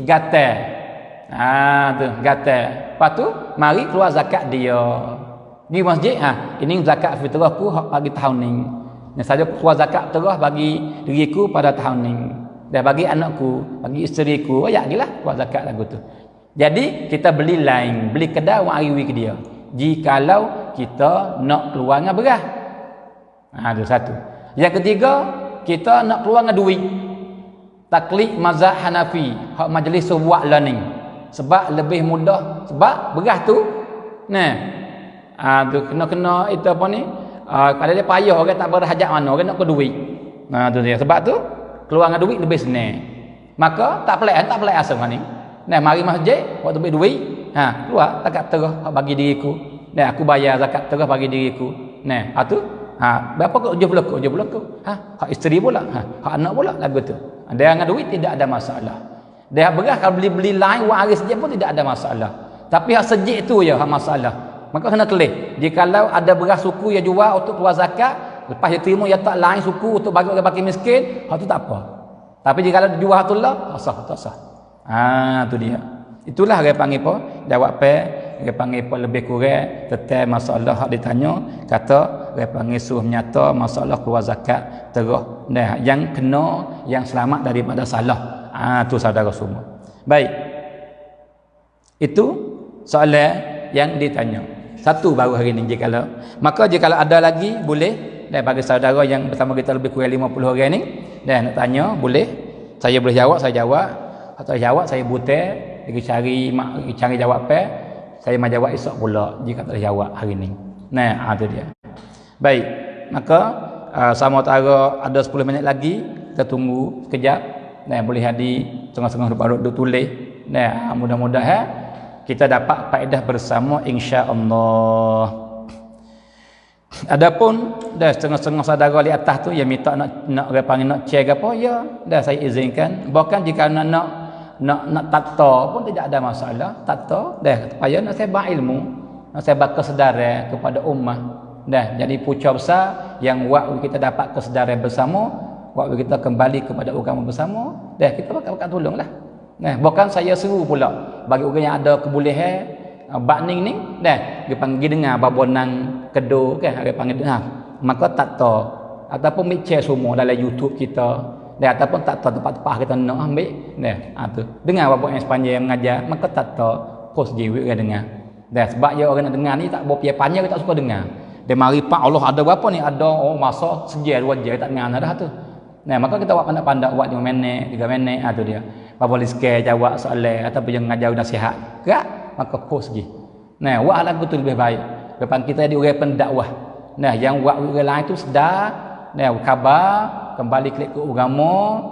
gatal. Tu gatal. Lepas tu mari keluar zakat dia. Di masjid ini zakat fitrah ku hak bagi tahun ni. Yang saja keluar zakat terus bagi diriku pada tahun ni. Dan bagi anakku, bagi isteriku, gilah keluar zakat lagu tu. Jadi kita beli lain, beli kedai wang ariwi ke dia. Jikalau kita nak keluar dengan beras. Itu satu. Yang ketiga, kita nak keluar dengan duit. Taklid mazhab Hanafi, hak majlis buat lah ni. Sebab lebih mudah, sebab beras tu tu kena itu apa ni? Kalau dia payah orang tak berhajat mana, orang nak ke duit. Tu dia. Sebab tu keluar dengan duit lebih senang. Maka tak pelik asal ni. Mari masjid, waktu bagi duit, keluar zakat terus bagi diriku. Aku bayar zakat terus bagi diriku. Tu berapa kau je belaka. Hak isteri pula, hak anak pula lagu tu. Dia dengan duit tidak ada masalah. Dia beras kalau beli lain wang hari sejak pun tidak ada masalah. Tapi hak sejik tu je hak masalah. Maka kena telih. Jikalau ada beras suku yang jual untuk keluar zakat, lepas dia terima yang tak lain suku untuk bagi orang fakir miskin, hak tu tak apa. Tapi jikalau dijual hatullah, tak sah. Tu dia. Itulah dia panggil apa? Jawab dia panggil apa lebih kurang tentang masalah hak ditanya, kata dia panggil suruh menyata masalah keluar zakat terus. Yang kena, yang selamat daripada salah. Tu saudara semua. Baik. Itu soalan yang ditanya. Satu baru hari ni jikalau. Maka jikalau ada lagi boleh dan bagi saudara yang bersama kita lebih kurang 50 orang ni dan nak tanya boleh. Saya boleh jawab, saya jawab. Atau jawab saya butai, cari jawab saya mau jawab esok pula jika tak jawab hari ni. Tu dia. Baik. Maka sama tara ada 10 minit lagi, kita tunggu sekejap. Boleh hadir tengah-tengah baru tulis. Mudah-mudahan kita dapat faedah bersama insya-Allah. Adapun dah setengah-setengah saudara di atas tu yang minta nak panggil nak check apa ya, dah saya izinkan. Bahkan jika nak tata pun tidak ada masalah. Tata dah supaya nak sebar ilmu, nak sebar kesedaran kepada ummah. Dah jadi pucuk besar yang waktu kita dapat kesedaran bersama, waktu kita kembali kepada agama bersama, dah kita bakal tolonglah. Bukan saya seru pula bagi orang yang ada kebolehan bakning ni dia panggil dengar babonan kedo kan dia panggil dengar, maka tak tahu ataupun micet semua dalam YouTube kita ataupun tak tahu tempat-tempat kita nak ambil tu dengar babon yang sepanjang mengajar, maka tak tahu post jiwa dia dengar sebab dia orang nak dengar ni tak berapa panjang dia tak suka dengar. Dia mari pak Allah ada berapa ni, ada masa sejam 2 jam tak dengar dah tu. Maka kita buat pandai-pandai buat 5 minit 3 minit tu dia. Apa boleh sikit jawab soalan ataupun yang ngajar nasihat. Gerak maka post lagi. Buat lagu tu lebih baik. Depan kita di orang pendakwah. Yang buat orang lain tu sedar, khabar, kembali klik ke agama.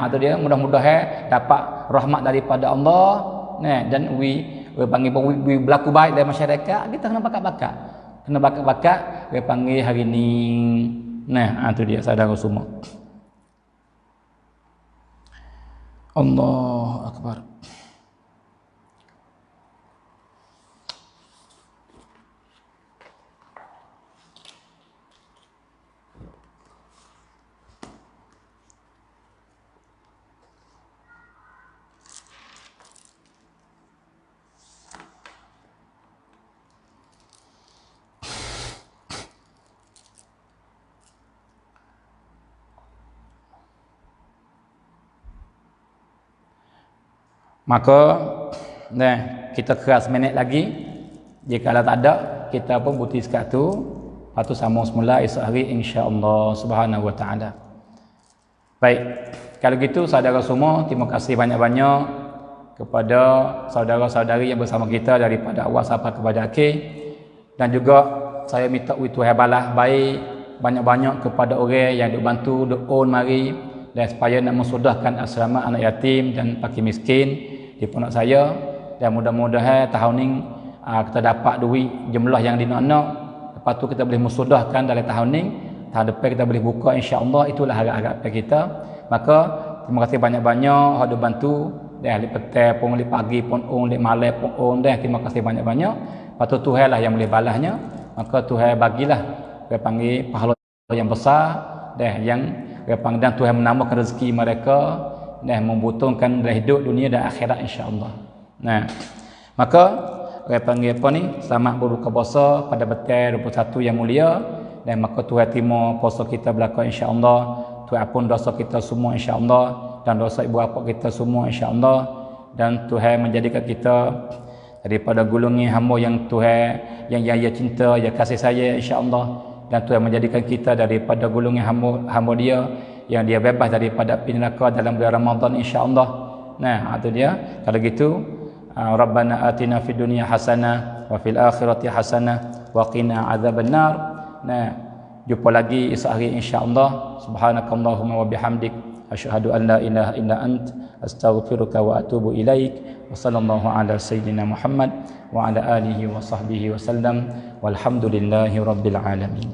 Atau dia mudah-mudahan dapat rahmat daripada Allah. Dan we panggil we berlaku baik dalam masyarakat, kita kena bakat-bakat. Kena bakat-bakat we panggil hari ni. Itu dia saudara semua. Allahu Akbar. Maka kita keras minit lagi. Jika tak ada, kita pun buti sekat tu. Lepas tu sambung semula esok hari insya-Allah subhanahu wa ta'ala. Baik, kalau gitu saudara semua, terima kasih banyak-banyak kepada saudara-saudari yang bersama kita daripada awal sampai kepada akhir. Dan juga saya minta Tuhan balas baik banyak-banyak kepada orang yang duk bantu, duk own mari dan supaya nak mensudahkan asrama anak yatim dan fakir miskin di pondok saya. Dan mudah-mudahan tahun ni kita dapat duit jumlah yang nak. Lepas tu kita boleh mensudahkan dalam tahun ni. Tahun depan kita boleh buka, insya-Allah. Itulah harap-harapan kita. Maka terima kasih banyak-banyak hak duk bantu. Dah lek petang pun, lek pagi pun on, lek malam pun on dah. Terima kasih banyak-banyak. Lepas tu Tuhan lah yang boleh balasnya. Maka Tuhan bagilah dia panggil pahala yang besar dah, yang dia panggil, dan Tuhan menambahkan rezeki mereka dah, membutuhkan dalam hidup dunia dan akhirat, insya-Allah. Nah, maka dia panggil apa ni, selamat berbuka puasa pada betul 21 yang mulia. Dan maka Tuhan terima puasa kita belaka, insya-Allah. Tuhan ampun dosa kita semua, insya-Allah, dan dosa ibu bapa kita semua, insya-Allah. Dan Tuhan menjadikan kita daripada golongan hamba yang Tuhan yang ia cinta, yang kasih sayang, insya-Allah. Dan Tuhan menjadikan kita daripada golongan hamba dia yang dia bebas daripada api neraka dalam bulan Ramadan, insya-Allah. Nah, itu dia. Kalau gitu, Rabbana atina fid dunya hasanah wa fil akhirati hasanah wa qina adzabannar. Nah, jumpa lagi esok hari, insya-Allah. Subhanakallahumma wa bihamdik asyhadu an la ilaha illa ant astaghfiruka wa atubu ilaik. Wa sallallahu ala sayyidina Muhammad wa ala alihi wa sahbihi wa sallam. Walhamdulillahi rabbil alamin.